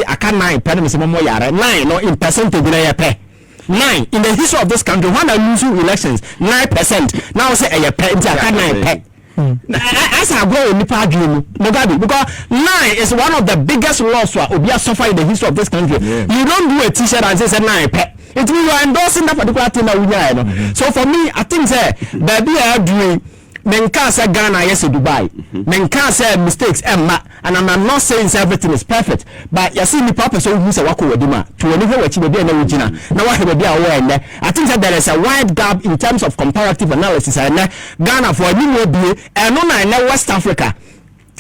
I can't 9 pennies more 9 or in percentage pay. 9 in the history of this country when I lose elections 9%. Now say a penny I can't 9 pay. As I go in Mugabe, because 9 is one of the biggest losses Obia suffer in the history of this country. You don't do a t-shirt and say 9 pay. It means you are endorsing that particular thing that we are. So for me, I think baby I doing Menka say Ghana yes Dubai. Menka say mistakes and I'm not saying everything is perfect, but you see the purpose of who say wako wedima to whenever we chibe na wujina. Now what we be aware and I think that there is a wide gap in terms of comparative analysis and Ghana for any will be and no West Africa.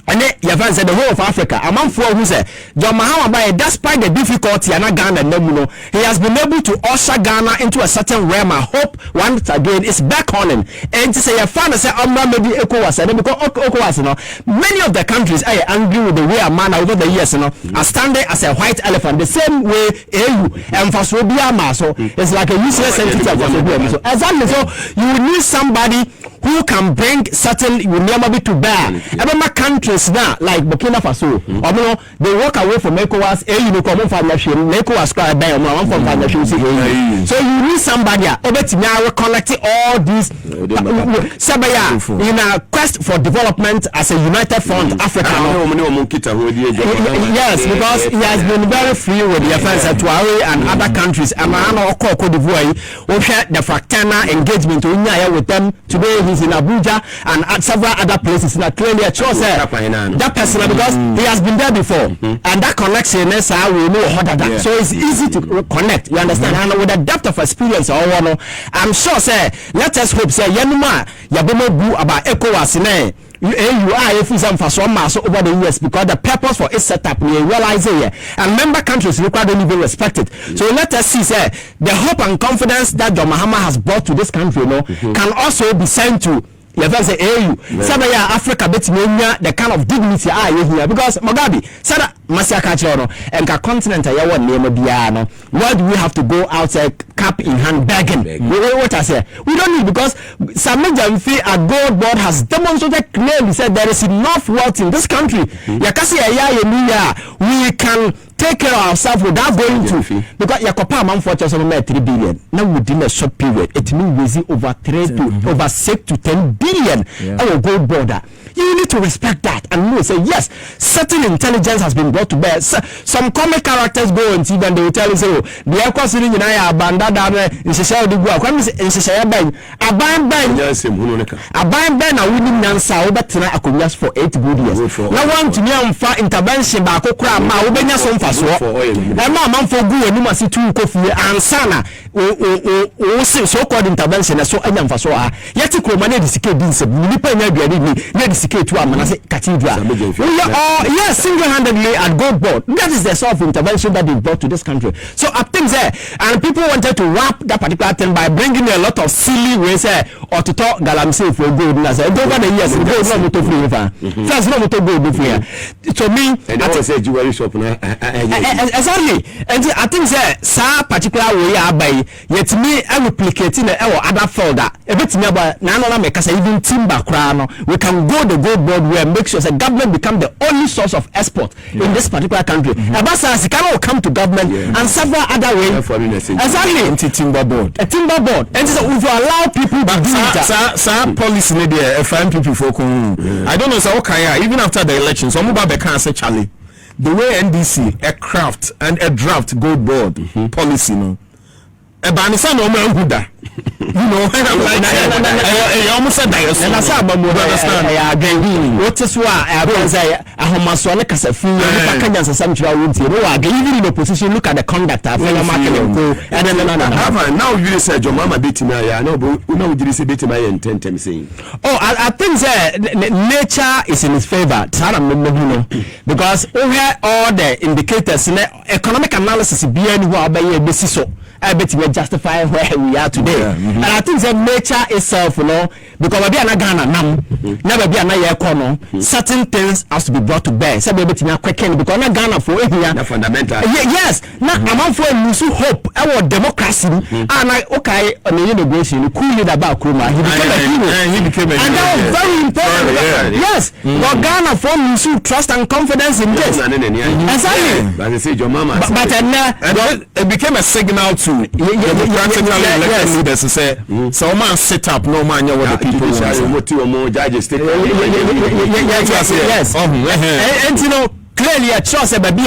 And then you have said the whole of Africa. A man for who say John Mahama, despite the difficulty and Ghana, he has been able to usher Ghana into a certain realm. I hope once again it's back on him. And to say a fan say maybe ECOWAS and because ECOWAS, many of the countries are angry with the way a man over the years, are standing as a white elephant, the same way EU and for Sobia so it's like a useless entity of so exactly so you need somebody who can bring certain to bear. Every country now, like Burkina Faso, they walk away from ECOWAS, you come from ECOWAS cry by so you need somebody now collecting all these in a quest for development as a united front Africa. Yes, because he has been very free with the affairs at Tuare and other countries. And Cote d'Ivoire, we had the fractana engagement with them. Today he's in Abuja and at several other places. Now clearly a choice that person because he has been there before and that connection is how we know how that. So it's easy to connect. You understand? And with the depth of experience, I'm sure say let us hope say Yanuma Yabomo Bu about ECOWAS you are if some for some mass over the years because the purpose for its setup we realize here and member countries require don't even respect it. So let us see say the hope and confidence that John Mahama has brought to this country can also be sent to you have say Africa bet the kind of dignity here because Mugabe said Masiaka and the continent why do we have to go outside cap in hand begging? What I say we don't need because Sami Jamfi a gold board has demonstrated clearly said there is enough wealth in this country. We can take care of ourselves without going to because Yakopa man for 3 billion now within a short period it means over 6 to 10 billion our gold border. You need to respect that and you say yes, certain intelligence has been brought to bear. Some comic characters go on TV and they will tell you so the aircraft sitting in abandoned in Shishaya de Gua in Shishaya Bank a buying a winning Nansa over tonight I could just for 8 good years. Now one to me on far intervention by Kokra Ma Ubenya some for man for good and you must see 2 coffee and sana so called intervention so I am for so yet to come and disicate this to a cathedral. We are all yes single-handedly at gold board. That is the sort of intervention that they brought to this country. So I think there and people wanted to wrap that particular thing by bringing a lot of silly ways or to talk galamsey for gold. And I said over the years gold not to free first not to go free. To me and I say jewelry shop exactly and I think there some particular way by yet me replicating our other folder a bit about nano make us even timber crown we can go the gold board will make sure the government become the only source of export in this particular country. Abasa Sikano will come to government and several other ways. Exactly. Timber board. A timber board. And so if you allow people to do that. Some policy media, FMP for I don't know, so okay, even after the elections, some can say Charlie. The way NDC, a craft and a draft gold board policy, no. A banisa no man who da. You know, and I'm like, I almost said that. And I said, but understand. I agree. What is why I say, I have my son, because a few Canadians and some children, even in the opposition, look at the conduct of and then now you said your mama beat me. I know, but you know, you say beat me and 10 times saying. Oh, I think nature is in his favor, because all the indicators in economic analysis be anywhere by a basis. I bet you justify where we are today. And I think that nature itself, you know, because we are not Ghana now, never be another corner. Certain things has to be brought to bear. So we are quicken because not Ghana for here. The fundamental. Yes. Now I'm for lose hope. Our democracy. And I okay on the integration. Cool leader about Kruma. He became a hero. And that was very important. Yes. But Ghana for lose trust and confidence in this. Exactly. But I say your mama. But it became a signal to democratically elected leaders to say, so man sit up, no man know what the people want. Yes. And you know, clearly a choice about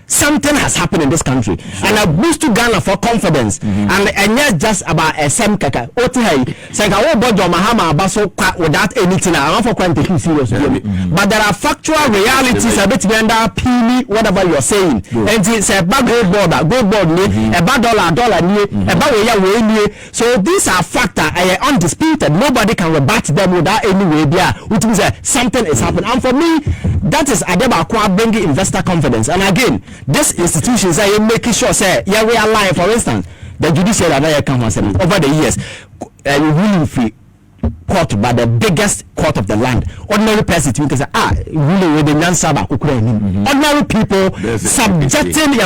something has happened in this country and a boost to Ghana for confidence and not just about a sem kaka otai say I won't bother Mahama abaso without anything I want for quite serious but there are factual realities a bit under pili whatever you're saying and it's a bad gold board ni a bad dollar ni a bad way so these are factors undisputed. Nobody can rebut them without any way there, which means something is happening. And for me, that is Adeba bringing investor confidence. And again, these institutions are making sure say we are alive. For instance, the judiciary over the years ruling free court by the biggest court of the land. Ordinary person to say ruling with the Nansaba ordinary people subjecting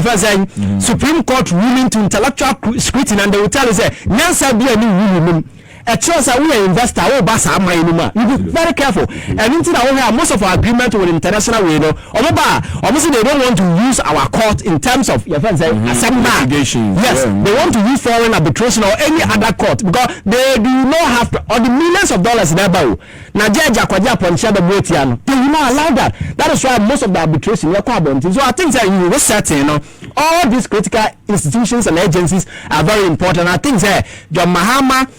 Supreme Court ruling to intellectual scrutiny, and they will tell you say Nansa be a new ruling. A choice that we are investor, you be very careful. And into that, most of our agreement with international, we know, obviously they don't want to use our court in terms of your friends litigation. Yes, they want to use foreign arbitration or any other court because they do not have or the millions of dollars in their bow. Now, judge Akwaja Poncha the Botiano, they will not allow that. That is why most of the arbitration are carbon. So I think that you will certain, all these critical institutions and agencies are very important. I think that John Mahama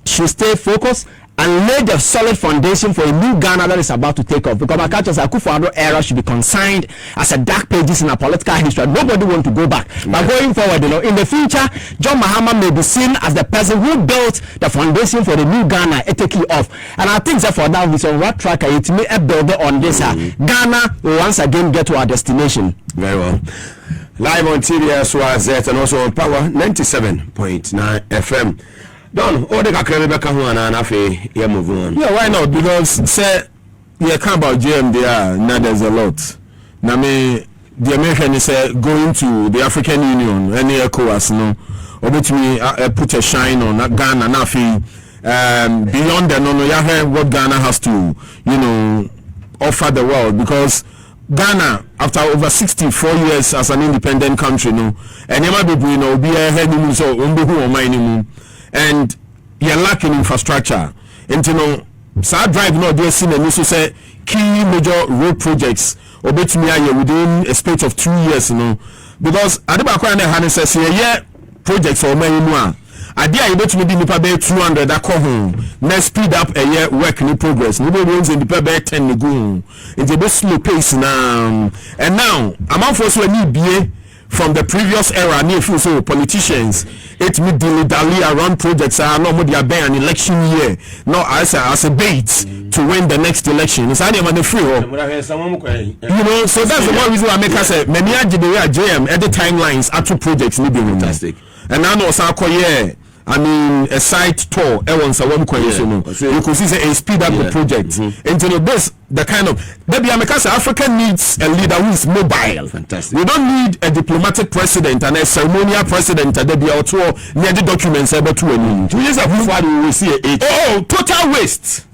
should stay focused and lay the solid foundation for a new Ghana that is about to take off. Because my culture Akuffo Addo era should be consigned as a dark pages in our political history. Nobody want to go back. But going forward, in the future, John Mahama may be seen as the person who built the foundation for the new Ghana taking off. And I think that for now, he's on what track it may build on this. Ghana will once again get to our destination. Very well. Live on TV as well as and also on Power 97.9 FM. Don, all the Kakrebeka who and Afe, you move on. Yeah, why not? Because say you come about GMDR, now there's a lot. Now me the American is going to the African Union, any ECOWAS, no, or which me put a shine on Ghana and Afe. Beyond the no, you heard what Ghana has to, offer the world, because Ghana, after over 64 years as an independent country, no, and you might be, be a head so who and you're lacking infrastructure. And sad drive no they seen and also say key major road projects or bet me within a space of 2 years, because Adebakwa and Hane says projects or many more. Idea you bet me the nipa 200 that come home. Let's speed up a year work in progress. Nobody runs in the nipa 10 to go. It's a bit slow pace now. And now I'm out for so need BA from the previous era. Near few so politicians it me dilly around projects are no more an election year. No as a bait to win the next election. It's only on the free. So that's the one reason why I make us say many JM at the timelines are two projects need be fantastic. And now also a site tour. You could see a speed up the project. And this the kind of because Africa needs a leader who is mobile. Fantastic. We don't need a diplomatic president and a ceremonial president that be out near the documents able to 2 years ago we see total waste.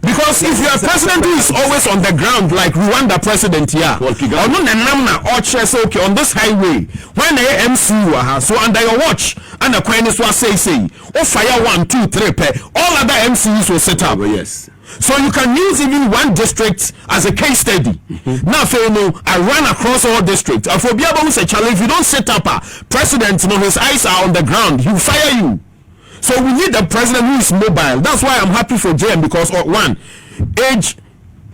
Because if you are president who is always on the ground, like Rwanda president here, okay, on this highway, when the MC so under your watch, and the Queen is say, oh, fire 1, 2, 3, all other MCs will set up. Yes. So you can use even one district as a case study. Now, I run across all districts. For Biaba, say, Charlie, if you don't set up a president, his eyes are on the ground, he'll fire you. So we need a president who is mobile. That's why I'm happy for JM, because one, age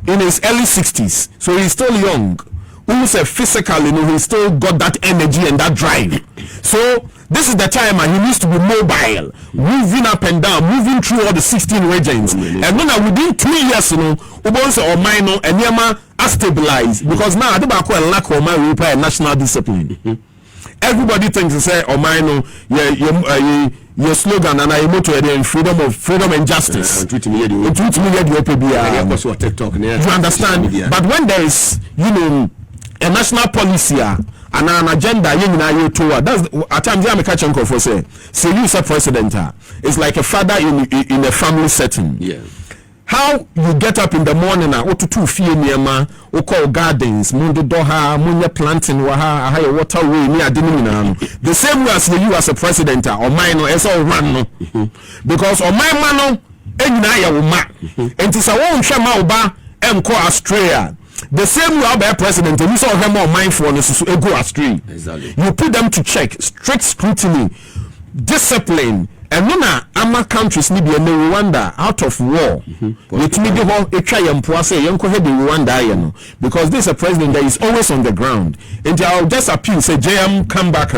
in his early 60s, so he's still young. Who's a physical, he still got that energy and that drive. So this is the time and he needs to be mobile, moving up and down, moving through all the 16 regions. And then within 2 years, Ubonse or minor and Yama are stabilized, because now I think I lack of my repair national discipline. Everybody thinks to say, oh minor, your slogan and I motto in freedom and justice. You understand? But when there is, a national policy and an agenda, that's at times I'm catching for say you say president, it's like a father in a family setting. Yeah. How you get up in the morning to 2 fear call gardens, mundo doha, munya planting waha, waterway near the same way as you as a president or mine as all run because on my mano and it's a one shama oba and call Australia. The same way about president, you saw him more mindfulness to go astray. Exactly. You put them to check, strict scrutiny, discipline. And nona ama countries need be Rwanda out of war. Let me do how try and say Rwanda, because this is a president that is always on the ground. And I'll just appeal say JM comeback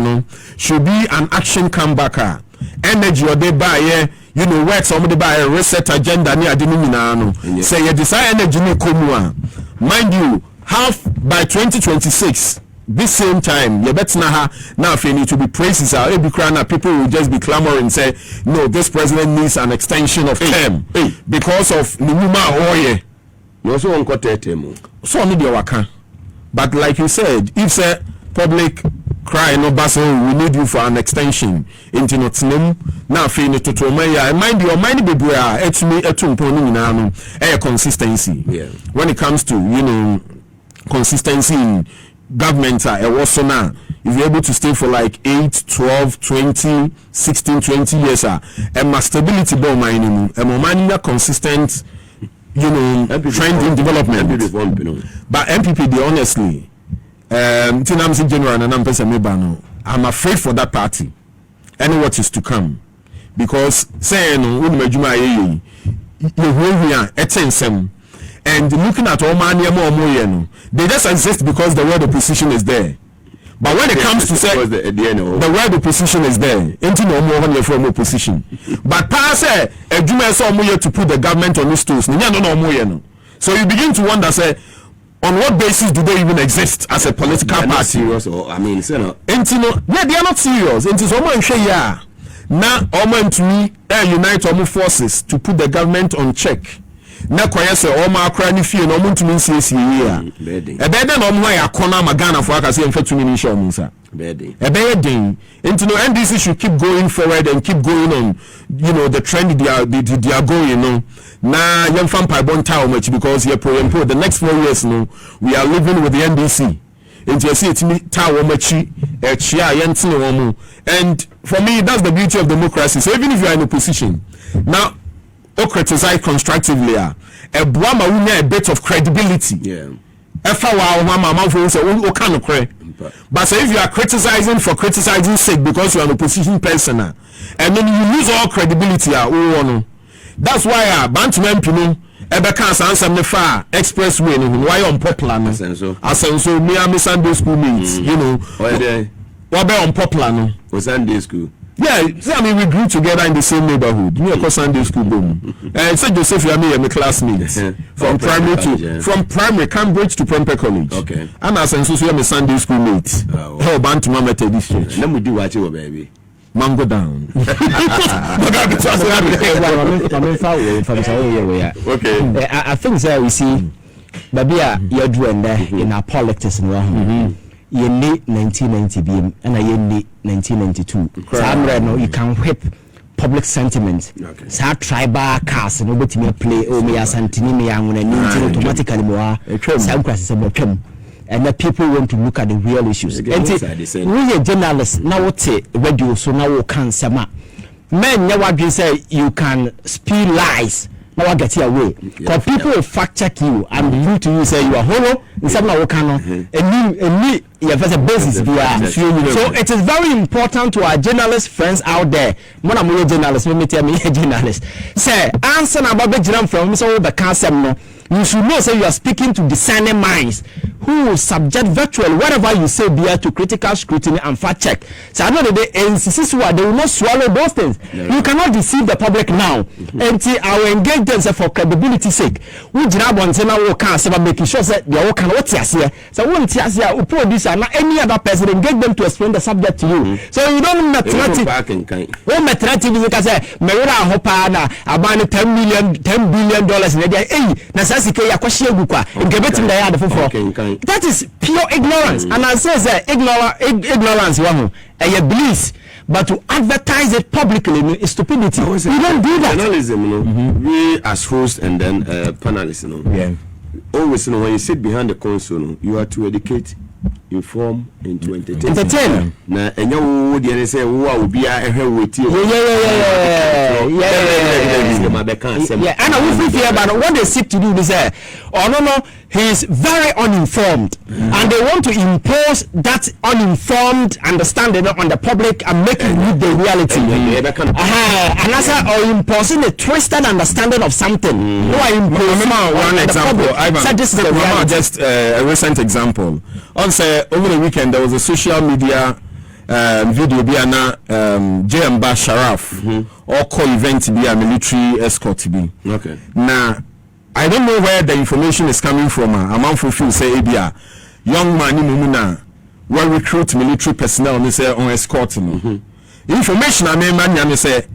should be an action comebacker. Energy or they buy work somebody buy a reset agenda near the say you desire energy mind you, half by 2026 this same time you better now if you need to be praises people will just be clamoring say no, this president needs an extension of term because of Numa Oye. You also want to term. So need your waka. But like you said, if say public cry no basel, we need you for an extension into not name now feel to Tomaya and mind your mind be it's me a consistency. Yeah. When it comes to consistency in government also now if you're able to stay for like 8, 12, 20, 16, 20 years and my stability ball mining and more consistent trend in development. But MPP they honestly Tinamsi General and I'm afraid for that party and what is to come, because saying and looking at all they just exist because the word opposition is there. But when it comes to say the word opposition is there, into no more from opposition. But pass a to put the government on these tools. So you begin to wonder say, on what basis do they even exist as a political party? Serious, or I mean, they are not serious. It is almost now almost to me unite all forces to put the government on check. Now say all my cranny fear no to mean see a better no more a corner magana for I say to me a bad thing. Into no NDC should keep going forward and keep going on, the trend they are going, Now young fan pibon town much because here the next 4 years we are living with the NDC. Into you see it tower much and for me that's the beauty of democracy. So even if you are in opposition now or criticize constructively a bit of credibility. Yeah. But so if you are criticizing for criticizing sake because you are an opposition person and then you lose all credibility, that's why Bantam Pino ever can't answer me far expressway why unpopular so me and Sunday school meets what on popular Sunday school. Yeah, I mean we grew together in the same neighborhood. Me a Sunday school boom. And say Joseph and me are my classmates from primary Cambridge to Prempeh College. Okay. And as and so we are my Sunday school mates. How about to Mama Methodist Church? Let me do what you baby. Mango down. Okay. I think that we see baby you're doing there in our politics and you need 1990 BM and I need 1992. So you can whip public sentiment. Sa tribal cars no betimi play o me asantini me anwona ni automatically mo sa nkwase se botwam. And the people want to look at the real issues. And we are journalists now. What radio so now can sama men never say you can speak lies. Now I get your way. Because people will fact check you and prove to you say you are hollow. In some now cannot. And you have a basis. So it is very important to our journalist friends out there. When I'm a journalist, let me tell me a journalist. Say answer about the journal from so the cancer no. You should know say you are speaking to discerning minds who will subject virtually whatever you say there to critical scrutiny and fact check. So I know that they will not swallow those things. You cannot deceive the public now. Until our engagement for credibility sake. We job on say now we can say making sure that they all can what here. So when here who produce and any other person engage them to explain the subject to you. So you don't matematic. When matematic is because Merira Hopa na about $10 billion in the hey that is pure ignorance. And I say ignorance a bliss, but to advertise it publicly is stupidity. You don't do that. Journalism, we as hosts and then panelists, always when you sit behind the console, you are to educate, inform, and to entertain. Now, and you would say, "Wow, be a wait." Yeah, and I will fear about what they seek to do is he is very uninformed, and they want to impose that uninformed understanding on the public and make it with the reality. And as or imposing a twisted understanding of something. One example. Just a recent example. On say over the weekend there was a social media video be JM Sharaf or call event to be a military escort to be. Okay. Now I don't know where the information is coming from. A man fulfill say Abia young man in Mumuna will recruit military personnel and say on escort. Information I mean say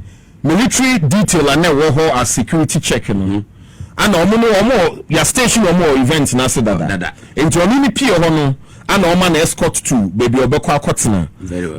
military detail and now as security checking. And omo your station or more events na say that. Into only P or and man escort to baby obekwa kotena.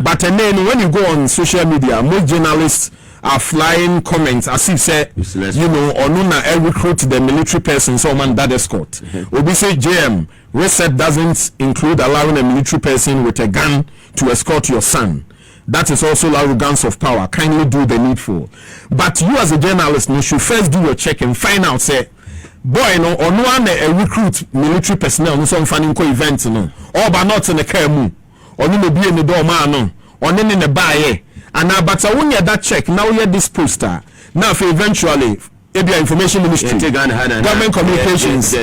But then when you go on social media, most journalists are flying comments as if say onuna recruit the military person so man that escort. Obi say JM reset doesn't include allowing a military person with a gun to escort your son. That is also arrogance of power. Kindly do the needful. But you as a journalist, you should first do your check and find out say boy no ono an recruit military personnel no so fanning ko event no or ba not in the car mu ono me bie ni do ma no ono ne baaye and but when you that check now you this poster now for eventually information ministry government communications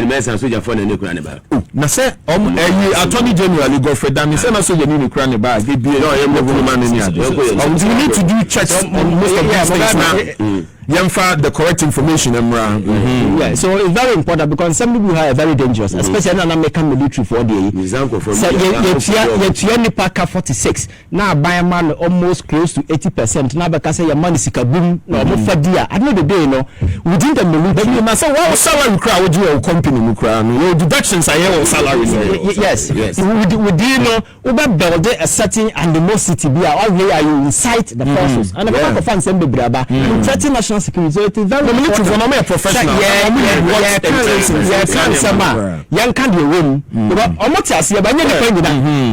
na say attorney general govt dan say na so you need kra ne bag be you need to do checks on most of these things now. The correct information, Yeah, so it's very important because some people are very dangerous, especially in American military for the example from you Parker 46 now buy a man almost close to 80%. Now because your money is boom no more for dear. I know the day within the military. You must say what salary crowd your company your deductions are your salary. Yes. Within build a certain animosity be all where you incite the forces and the back of fans and the threaten national security. So it is very important. Professional. Young can't be win.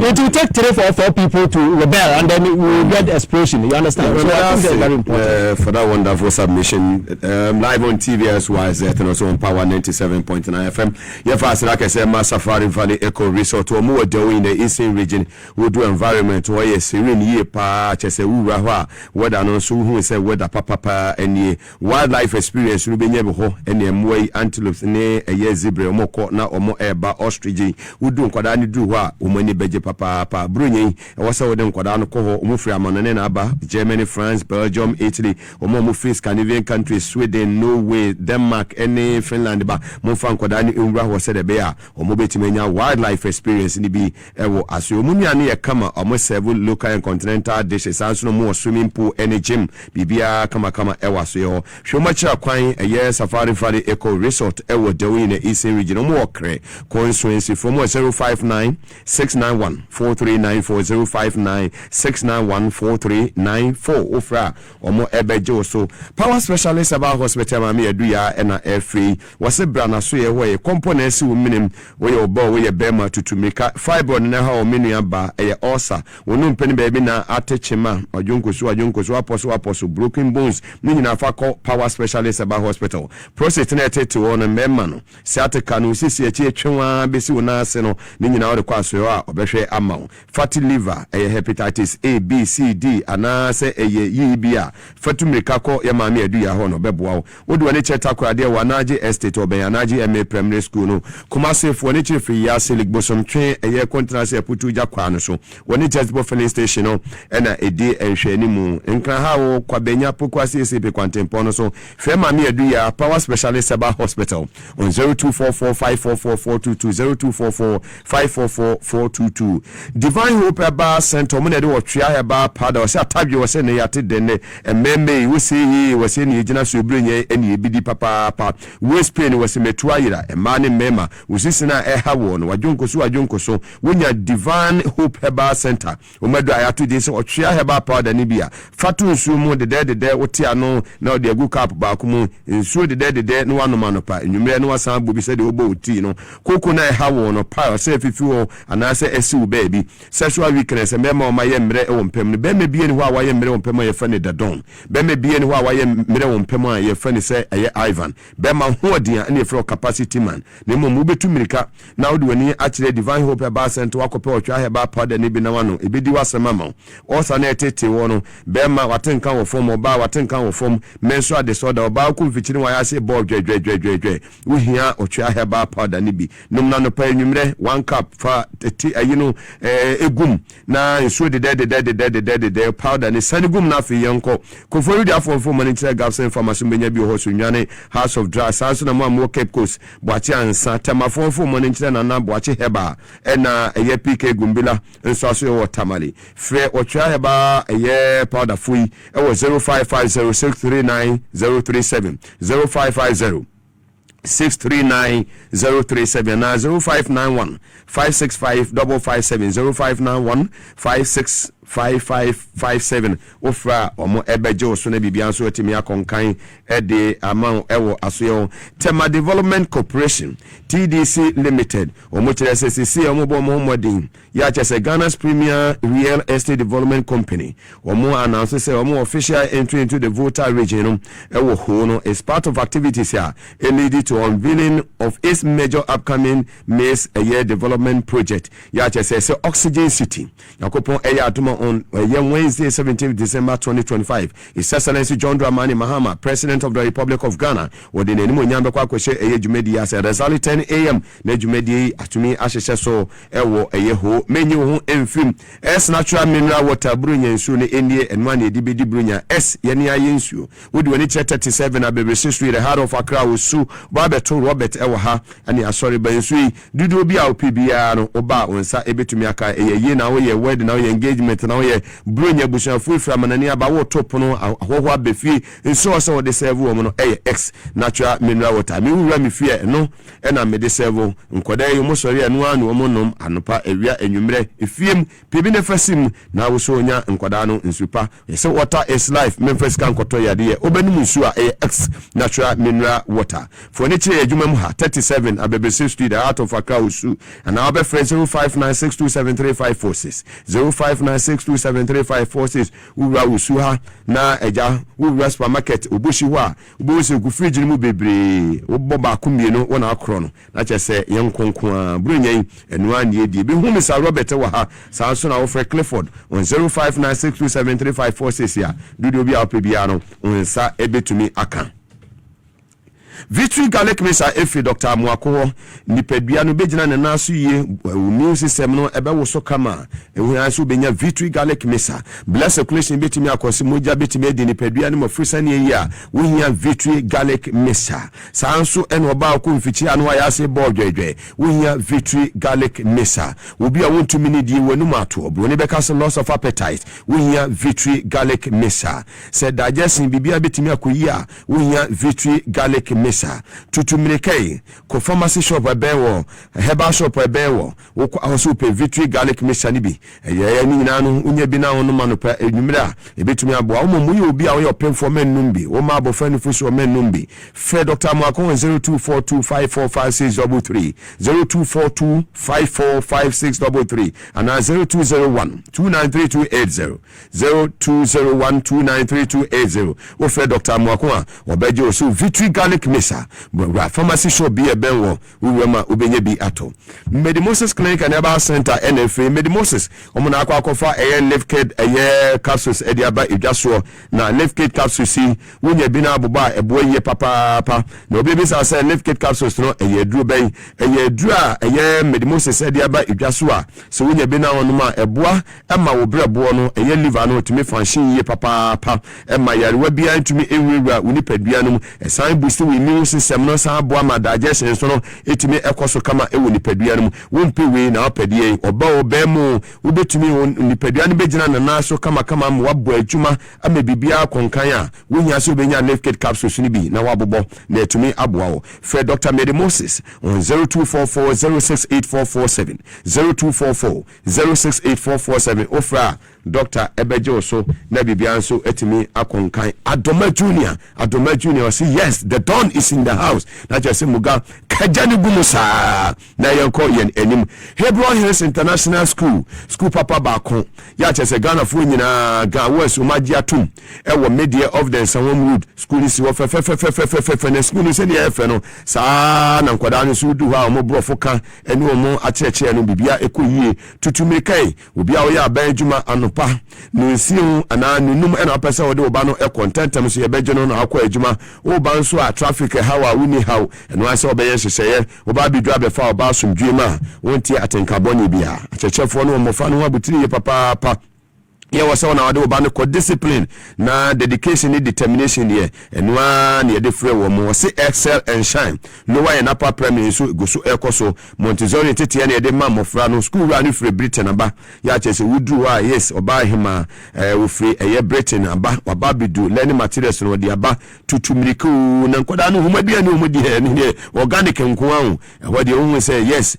It will take 3 or 4 people to rebel and then we will get explosion. You understand? So I think that's very important. For that wonderful submission, live on TV as well as and also on Power 97.9 FM. Yeah, fast like I said, Safari Valley Eco Resort or more doing in the eastern region will do environment where yes, serene year pa chese ura whether no so who say whether papa and wildlife experience will be never ho and mway antelopes ne a zebra moko na omo eba ostrich would do kwada ni do wa umani beje papa brunyi was with them kwada no ko umufri amanane na aba Germany, France, Belgium, Italy omo mufri Scandinavian countries, Sweden, Norway, Denmark, any Finland ba mufan kwada ni umra ho said be a omo betimenya wildlife experience ni bi ewo aso omunya ne ye kama omo serve local and continental dishes and no more swimming pool any gym bibia kama ewa so ho hwemacha kwan safari fari eco resort ewo dewi na eastern region mo okre constituency from 059 691 4394 059 691 4394 ofra omo ebejo so power specialist about hospital mama aduya na free wase brana so ye ho components wo minim wo ye obo wo ye bema tutumika fiber na ha o menu aba osa wonu mpeni baby na atechema ajonkoso aposo broken bones ni nyina fa power specialist about hospital process na tete won memma no siateka no sisi echi etwenwa besi wona ase no ni nyina wo de kwaso a obehwe ama fatty liver hepatitis A B C D ana se yibia fatumika ko ya maami adu ya ho no beboa wo de woni cheta ko ade wanaje estate obeyanaje MA primary school no Kumasi fo ni chifi ya silik bosom twe contract putu jakwa no so woni Jezbo filling station no na edi enhwani mu nkran ha wo kwabenya pokwasi CP kwantempo no so fe maami adu ya power specialist about hospital on 0244544422 0244544422 Divine Hope Bar Center mo na de wo twia ba pada wo se atadwe wo se ne yate denne ememe wo se yi wo se ne gina so brenye ene ebidi papa wo Spain wo se metua yira ema ne mema wo sisi na eha wo no wajonkoso wonya Divine Hope Bar Center o medo ayato de se wo twia heba pada ne bia fatu nsu mu de wotia no na de agu cup ba ko mu nsu de no wanoma no pa enwumre no wasan bobi se de obo oti no koko na eha wo no pa se fifi wo anase esi wo baby sexual weakness mema o maye mre wo mpem no be me bie ni ho a waye mre wo mpem ye fa ne dadon be me bie ni ho a waye mre wo mpem a ye fa ne se eye Ivan be ma ho odia na efro capacity man ne mo betu mirika na wo de wani akire Divine Hope Bar Center wakope otwa he ba powder ne bi na wano ebedi wasema ma osa na etete wo no be ma watenka wo fom oba watenka wo fom menso disorder oba ku mfichiri wa ya se ball dwe wo hia otwa he ba powder ne bi num na no pa enwumre 1 cup fa ayino egum na nsuo de powder ne sanigum na fe yanko kofori dia fom mani tire gapsen pharmacy benya bi ho so nwane House of Dry Sanso na mo Cape Coast boachi ansa tema fom mani tire na boachi heba na eye PK gumbila nso aso wo tamale fe otwa heba eye powder fui e wo 0550639037 0550 639-037 na 0591 565 557 0591 565557 ofra omo ebeje so na bibia so atimi akonkan ede amount ewo aso Tema Development Corporation TDC Limited omo kire SCC omo bo mo modin ya chese Ghana's premier real estate development company omo announce say omo official entry into the Volta region ewo ho no is part of activities here leading to unveiling of its major upcoming maize a year development project ya chese Oxygen City yakopon eya atuma on Wednesday 17th December 2025 His Excellency John Dramani Mahama, President of the Republic of Ghana, within any munyambe kwa kweshe eye jumedi as at 10 a.m. ne jumedi atumi asheshe so ewo eye ho menyi ho emfim es natural mineral water brunya nsu ne endie enwane edibedi brunya es yene aye nsu wodi wani 37 abebese street the heart of Accra osu babeto Robert ewo ha ani asori ba nsu dudu obi a opibia no oba onsa ebetumi aka eye na wo ye word na wo ye engagement na wo ye brunya busuafu fra manani aba wo top no ahoho abefi nso so de serve wo no x natural mineral water mi wura mi fie no na me de serve nkoda yi mo sori anu anu mo nom anopa ewia enwumre efiem pibi ne fasim na wo so onya nkoda no nsupa say water is life memphis kan koto yade obenum nsu a x natural mineral water for ni chire adwuma mu ha 37 abebese street out of Accra usu and now be 0596273546 0596273546 wura usu ha na eja wura supermarket obushi ho a obushi ku fridge ni mu bebre obo ba kumie no wona akro no na chese yenkonkon brunyen enu an ye die bi hu Mr. Robert wa ha sanso na ofre Clifford on 0596273546 ya dudu obi a opebia no onsa ebetumi aka Victory garlic mesa efi Dr. Amuako nipadua no begyina ne naso ye immune system no ebe wo so kama ehu aso benya Victory garlic mesa blood circulation betimi akosi moja betimi edi nipadua no mafrisa ne yi a wo hia Victory garlic mesa sanso ene oba ko mfichi anu ya se ball dwedwe wo hia Victory garlic mesa obi a wontumi ne di wanu mato bro ne beka loss of appetite wo hia Victory garlic mesa se digestion bibia betimi akoyi a wo hia Victory garlic mesa tutumireke ko pharmacy shop ebewo herbal shop ebewo wo also pe Victory garlic mesa ni bi eye ni nyina no unya bi na ho no manopa enwumira ebetumi aboa wo mu ye obi a wo ye opemfo men numbi wo ma abofa ni fuso men numbi fe Dr. Mwako 0242545633 0242545633 and 0201293280 0201293280 wo fe Dr. Mwako a obeje oso Victory garlic mesa bra pharmacy shop bi ebenwo wo ma obenye bi ato Medimosis clinic and herbal center NFA Medimosis omuna akwakofa lifted capsules ediaba idwaso na lifted capsules si wonya bi na aboba eboye papa na obi sa say lifted capsules no duro ben duro a Medimosis ediaba idwaso a so wonya bi na wonuma eboa ema wo brebo no liver no tumi function ye papa ema yarewa bia ntumi ewura unipadua no esan boost we immune system no san aboa ma digestion so no etumi ekoso kama ewo nipadua no wompe we na opadie oba obemu wobetumi nipadua no begina na naso kama mo wabo adwuma ama bibia konkan a wonya so benya lifted capsules ni bi na wabobo na etumi aboa wo fe Dr. Medimosis on 0244068447 0244068447 ofra Dr. Ebejo so na bibia so etimi akonkan Adoma Junior say yes the dawn is in the house na just muga kajani gumusa na yanko yen enim Hebron Hills International School papa baako ya chese Ghana fo nyina ga west umaji atum ewo media of the Sanwom Road school is wo fe na school se ne efe no saa na nkwada no so du ha mo brofo ka ene omo acheche no bibia ekoyie tutumikai obi a wo ya ban djuma anopa no nsiu ana nunum ena pese wo de oba no e contentam so ye beje no na akwa adjuma wo ban so a traffic hawa wuni haw eno ase obeye hyehyeye oba bi dwa be fa oba somdwe ma wonti atenkaboni bia achechefo no mo fa no abutiri ye papa was on our do discipline na dedication and determination here and one near the free woman was excel and shine no way in upper primary so go so ekoso Montessori tete na de mam ofra school run free Britain aba ya chese wudu wa yes oba hima we free Britain aba oba bidu learning materials no de aba tutumiriku na nkoda no huma bia ne humudi he ne organic nko an what you say yes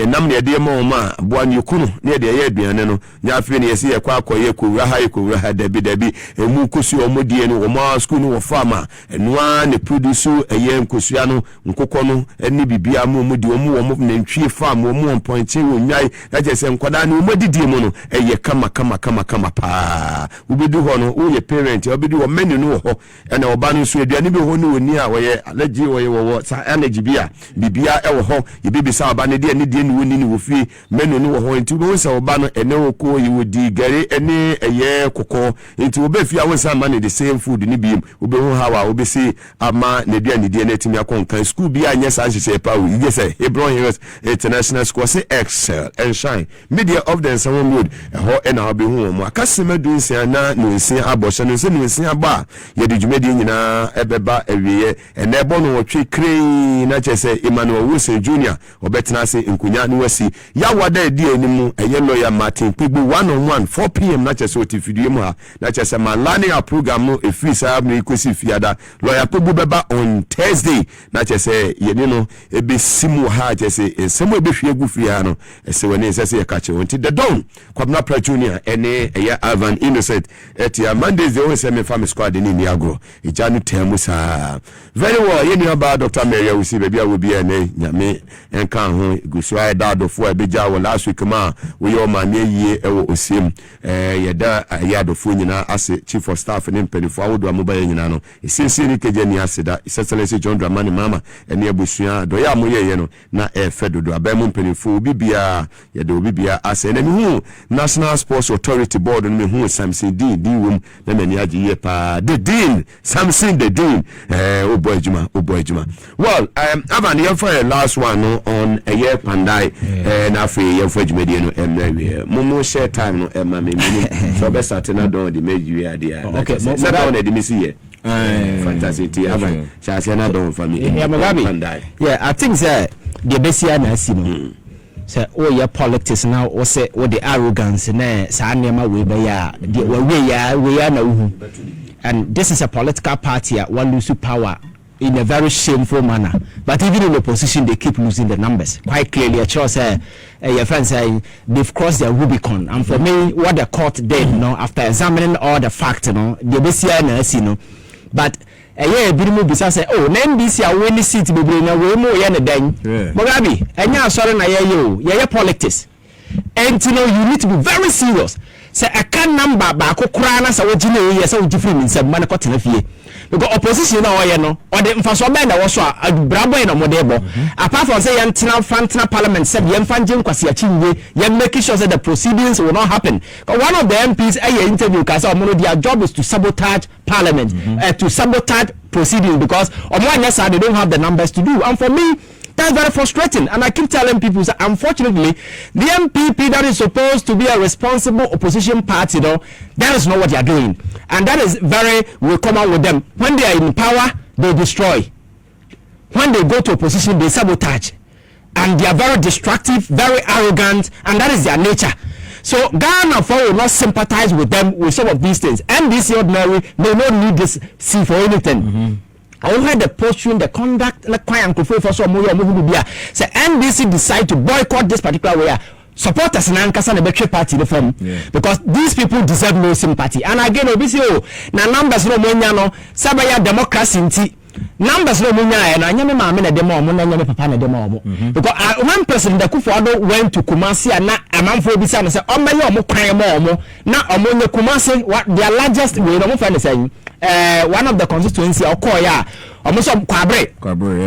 nam ne de ma boa ne kunu ne de ye aduane no nya afi ne yesi ye kwa yekura dabi emu kosi omodie no oma school no farmer enwa ne produce nkosua no nkokɔ no eni bibia mu omodi omu nantwie farm omu on point wonwai na jese nkwada no omodidie mu no kama pa ubedu ho no wo ye parent obedu wo menu no ho ena oba no so aduane bi ho no woni a wo ye allergy wo ye wo sa allergy bibia wo ho ye bibisa oba ne de ne woni ni wo fi menu no ho nti wo se oba no ene wo ko ye wodi gare ene kokko nti obefi awonsa ma ne the same food ni biem obehu hawa obesi ama ne duane die na timi akonkan school bi anya sa hyehyɛ pa wo ye say Hebron Hills International School say excel and shine media of the Sanwom Road ho na obehu mo akasema dunsia na nunsia abɔhyɛ no se nunsia ba ye de dwumadi nyina ebeba awiye ene ebo no wotwe crane na kyese Emmanuel Wilson Jr. obetena se nkunya no wasi ya wada di animu lawyer Martin Pigbo 1-on-1 4 p.m. na chese otifidie mu ha na chese malani a program no efiri sa me kosi fiada lawyer Pigbo beba on Thursday na chese yeni no ebesimu ha chese ensemo ebehwe egu fia no ese woni nsese ye kache wonti the don Kwabna Pra Junior ene eya Kyei Innocent etia Mondays they always me family squad ni niagro ejanu temu sa very well yeni aba Dr. Mary Awusi baby a wo bia ne nyame enka ho gusu ai dadofo ebeja wo last week ma wo yo ma ne yie ewo osiem yɛda yɛadɔfoɔ nyinaa ase chief of staff ne mpanimfoɔ awodoɔ a mobɛyɛ nyinaa no ɛsinsin ne kagya ni ase da Excellency John Dramani Mahama ɛne abusua dɔyɛ a moyɛyɛ no na ɛfɛ dodo abɛn mu mpanimfoɔ obi biara yɛde obi biara ase na mehu National Sports Authority Board no mehu Samson Dean wom na mani agye yie paa the Dean Samson the Dean oh boy juma well avan yɛmfa last one no on a year pandai na afei yɛmfa adwumadie no ɛmmerɛ momo share time no ɛma me so bɛsate na dɔn de meji ade okay so that one de me see here fantastic avan chance na dɔn for me yeah I think say the besia na asi no say oh your politics now o say o the arrogance na saa nneema we be ya we ya na uhu and this is a political party one lose power in a very shameful manner, but even in opposition they keep losing the numbers quite clearly. A choice your friends say they've crossed their Rubicon, and for me what the court did after examining all the facts the BCI but yeah birimu bisa say oh na NDC a win seat bebre na we mo ye ne dan Mugabe enya asore na ye politics and you need to be very serious say a can number ba ko kura na say wogine ye say wogifri min sab man ko tena fie because opposition na oye no or the mfaso ben na wo so a brabo na mo debo apart from say yentena fantena parliament say yemfanje nkwase achinye yem make sure that the proceedings will not happen. One of the MPs interview ka say their job is to sabotage parliament to sabotage proceedings because they don't have the numbers to do, and for me that's very frustrating. And I keep telling people that unfortunately the MPP that is supposed to be a responsible opposition party that is not what they are doing, and that is very will come out with them. When they are in power they destroy, when they go to opposition they sabotage, and they are very destructive, very arrogant, and that is their nature. So Ghana will not sympathize with them with some of these things, and this ordinary may not need this see for anything. I heard the posture, the conduct, like Akuffo for some more say NDC decide to boycott this particular way. Supporters in Ankasa and the party the form because these people deserve no sympathy. And again, obviously, na numbers no money sabaya democracy inti. Numbers no munya and I never mamma demo na papa na demo because one president Akuffo Addo went to Kumasi and na amanfo bi say na say o mayo mo kwan mo na omonye Kumasi what their largest we no find saying one of the constituency okoya almost kwabre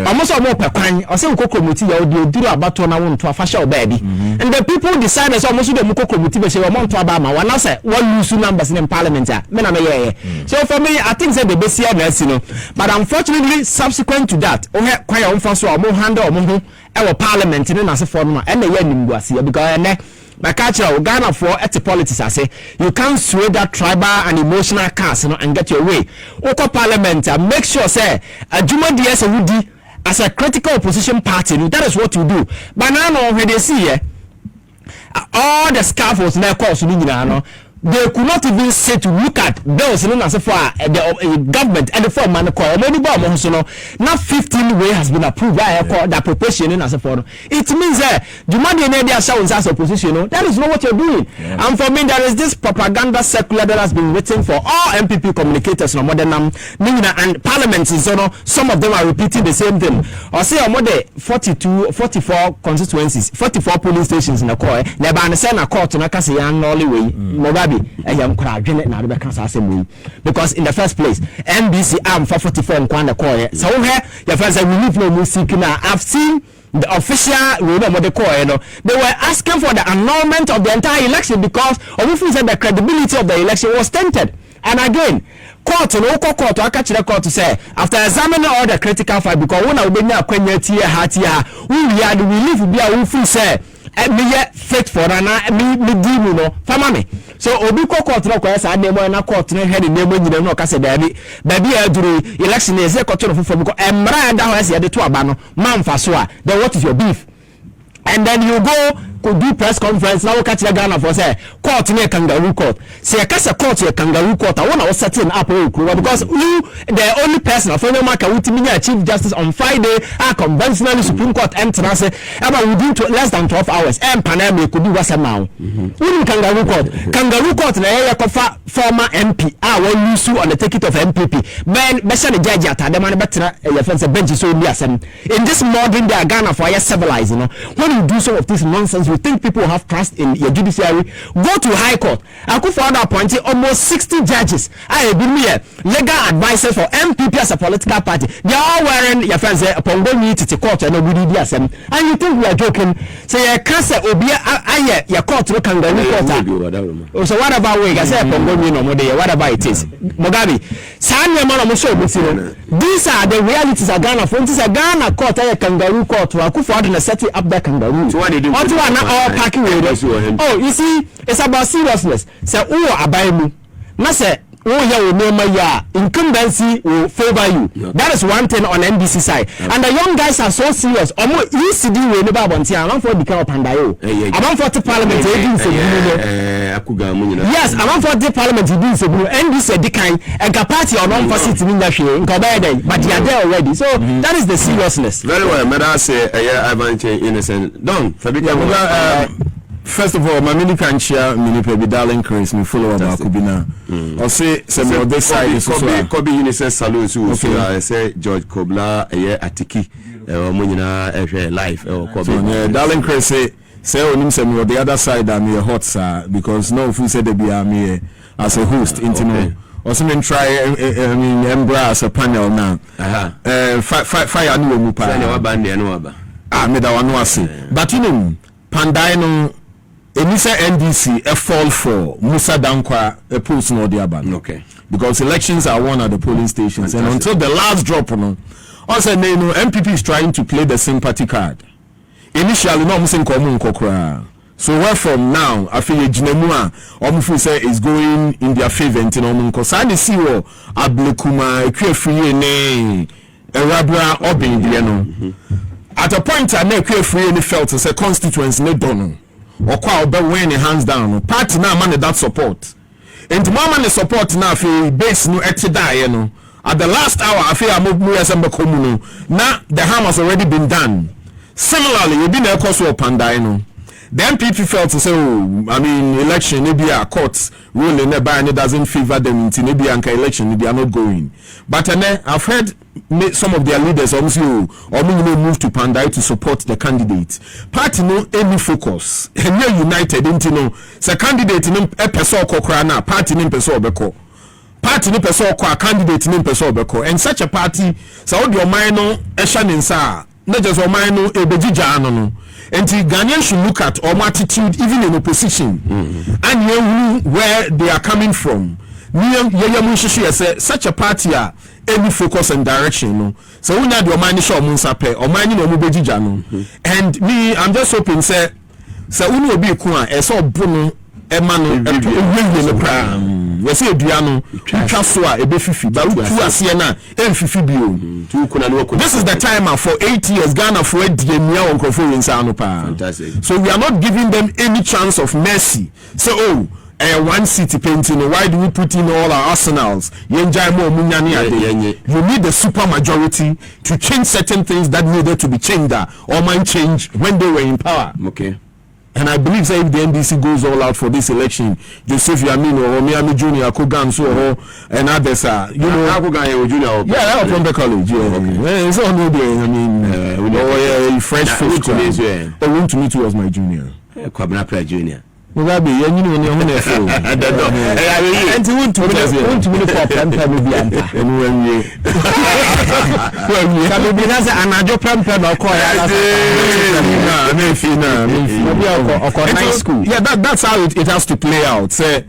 almost mo pekwan o say kokromoti ya odi oduru abato na won to afasha obabi and the people decided so almost the kokromoti be say o monto aba ma wana say one lose numbers in parliament me na me so for me I think say the base here na no but unfortunately subsequent to that kwaya on so o mo handle o mo ho e wo parliament ni na se for no e na ya nimguase because my culture Ghana for at politics I say you can't sway that tribal and emotional cast and get your way. Oko parliament make sure say Juma DS Woody as a critical opposition party that is what you do. But now when they see all the scaffolds na course they could not even say to look at bills in as for the government and the form man call now 15 way has been approved by that proportion in as a for it means the money in their sounds as opposition that is not what you're doing. And for me there is this propaganda circular that has been written for all MPP communicators no more than and parliaments is some of them are repeating the same thing or say more than 44 constituencies 44 polling stations in the core never understand a court na kase yan only way because in the first place NBC arm for 44 nkwana call so here your friends we need no music now. I've seen the official they were asking for the annulment of the entire election because said the credibility of the election was tainted. And again court I catch the court to say after examining all the critical fight because when I been kwenya tia we live be a who say me fit for me di no fama me so obi court no kwa say dem na court no head name nyina no ka say baby aduru election is court no for because emra da ho say dey to aba no manfa so a then what is your beef? And then you go could do press conference now catch the Ghana for say court near kangaroo court say a court here kangaroo court I want to setting up because you the only person of any market with me chief justice on Friday conventionally Supreme Court entrance about within less than 12 hours and Panama could do what's a now kangaroo court na area former MP when you sue on the ticket of MPP ben better the judge at the man better your friends bench so in this modern day Ghana for civilized when you do some of this nonsense you think people have trust in your judiciary, go to High Court. Akuffo Addo appointed almost 60 judges. I have been here, legal advisors for MPP as a political party. They are all wearing your friends upon going to court and nobody does them. And you think we are joking? Say a cancer obia aye your court no kangaroo court. So what about we? I say upon going no more day. What about it is Mugabe? Sanya man show these are the realities of Ghana. For instance, Ghana court a kangaroo court. Akuffo Addo setting up that kangaroo. So what did you do? All packing with oh, you see, it's about seriousness. Say abayemu. Na say incumbency will favor you. Yeah. That is one thing on NDC side. Yeah. And the young guys are so serious. Almost ECD will never want to. I'm for the kind of pandayo. I'm for the parliament. Yes, I'm for the parliament. NDC the kind and party or non for sitting in the but they are there already. So that is the seriousness. Very well. Madam say Kyei Innocent. Don. First of all, my mini can share mini baby darling Chris, me follow about Kubina. Or say some of this side is Kobe Innocent Salute so I say George Kobla Atiki Munina life or Kobe. Darling Chris say on him the other side I'm your hot sir because no if we say they be me as a host intimo. Or something try embrace a panel now. Fire no mu pa. Me da wano ase. But you know Pandai no Enisa NDC a fall for Musa Dankwa a post no the aban. Okay. Because elections are won at the polling stations. Fantastic. And until the last drop no, also MPP is trying to play the sympathy card. Initially no musin komu nkokra. So where from now I feel Jinemua Omufu say is going in their favor in Omunko. Sani siwo Ablekuma Ekwefrie ne Erabra Obin Diano. At a point I know Ekwefrie felt as a constituency ne dono. Or kwa obe when hands down party now man that support and mama the support now fi base no etida no at the last hour I feel amobu yasembe komu na the harm has already been done. Similarly you been a cause of pandai no the MPP felt to say oh I mean election maybe a courts ruling nearby and it doesn't favor them in maybe anka election they are not going but I've heard some of their leaders also move to Pandai to support the candidate. Party no any focus. And you're united into no say candidate no a person kokra party no person obeko. Party no person kwa candidate no person obeko. And such a party so your mind no eshanin sa not just your mind no ebejija no. And Ghanaians should look at our attitude even in opposition and you where they are coming from. Such a party any focus and direction no so we need your mind show munsape or mind no mubejija no and me I'm just hoping say unu obi ku a e so bunu e ma no e no pra we say dua no twa so a e be fifi ba tu ase na e fifi bio this is the time for 8 years Ghana for edie on Akuffo Addo pa so we are not giving them any chance of mercy so one city painting why do we put in all our arsenals you need the super majority to change certain things that needed to be changed or mind change when they were in power. Okay. And I believe that if the NDC goes all out for this election, Joseph Yamino or Miami Junior, Kogan so and others are Junior. Yeah, I was from the college. Yeah, it's all new there. I mean, fresh food. To me too was my junior. Kwabena Junior. Mugabe, you know when you're on the phone. I don't know. And you want to for Pampa Mubianta. And when you can be as an adjo Pampa or school. Yeah, that's how it has to play out. Say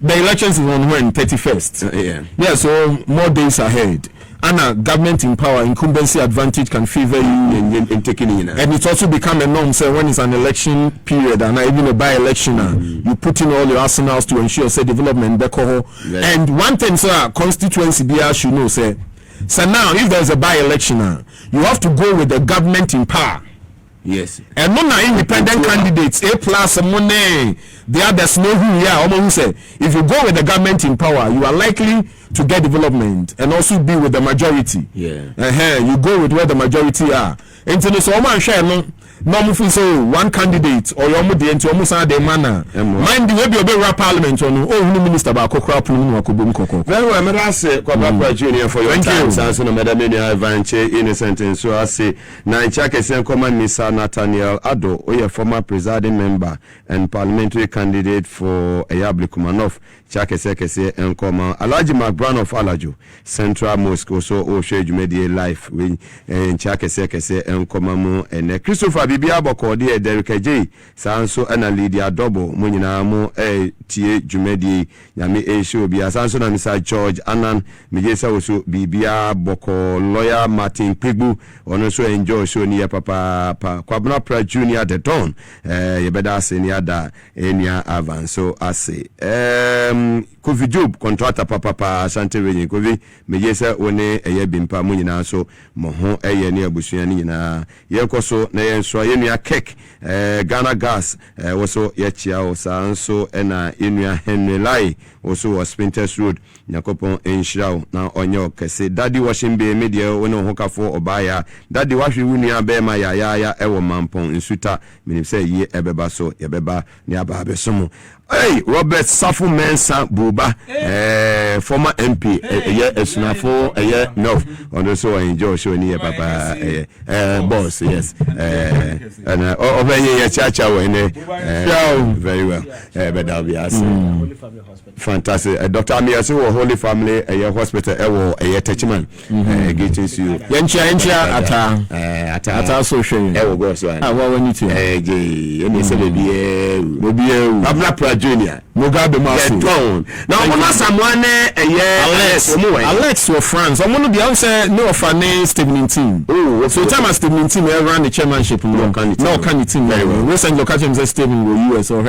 the elections is on when 31st. Yeah, so more days ahead. And government in power, incumbency advantage can favor you in taking in. And it's also become a norm, say when it's an election period and even a by-election, you put in all your arsenals to ensure, say, development. And one thing, sir, constituency BR should know, say, so now if there's a by-election, you have to go with the government in power. Yes. And no independent candidates, A plus money. The others know who you are. Almost say, if you go with the government in power, you are likely to get development and also be with the majority. You go with where the majority are. Into so man share no one candidate or your mudi into almost a manner. Mind the way be parliament on minister about crop very well, I say Kwabra Junior for your time. Sanso Madam Kyei Innocent and so I say na Chake Sen Command Mr. Nathaniel Addo, or former presiding member and parliamentary candidate for Ayabli Kumanov. Chake Sekese and Command Alaji McBrown of Alajo Central Mosque so Oshe Jumedie Life with Chake Sekese and Command and Christopher Bibia Boko de Derek J. Sanso and a Lydia Double Munina Mo Tie Jumedie Yami Esho Bia Sanso na Mr. George Anan Mijesa also Bibia Boko lawyer Martin Pigbu on also enjoy show near Papa Kwabna Pra Junior the Don Yebeda Senior da Enya Avan so I say Kofi Job contractor papa Asante Wenye Kofi Mijesa one eye bimpa mu nyina so moho eye ne abusua ni nyina yekoso na yenso yenua cake Ghana gas woso yechia osanso ena enua Henry Lai woso was Spinters Road Nyakopon enhirao na onye kese daddy washing be media wona hokafo obaya daddy wahwe wunua be ma ya ewo mampon nsuta minim say ye ebeba so yebeba ne aba abesomo. Hey, Robert Safu Mensa Buba, former MP, Esunafo, no, and also enjoy showing here, Papa, boss, yes, and over here, Chacha, very well, but I'll be asking. Fantastic, Dr. Amiasu, Holy Family, a hospital, a attachment, getting you. Yencha, Ata, social, I will go so. I want you to, Junior Mugabe Masu. Now, when someone Alex were friends. I'm one of the answer no of a name Stephen team. Oh, so time as Stephen team ran the chairmanship. No, can it team very well. Recent location says Stephen will US or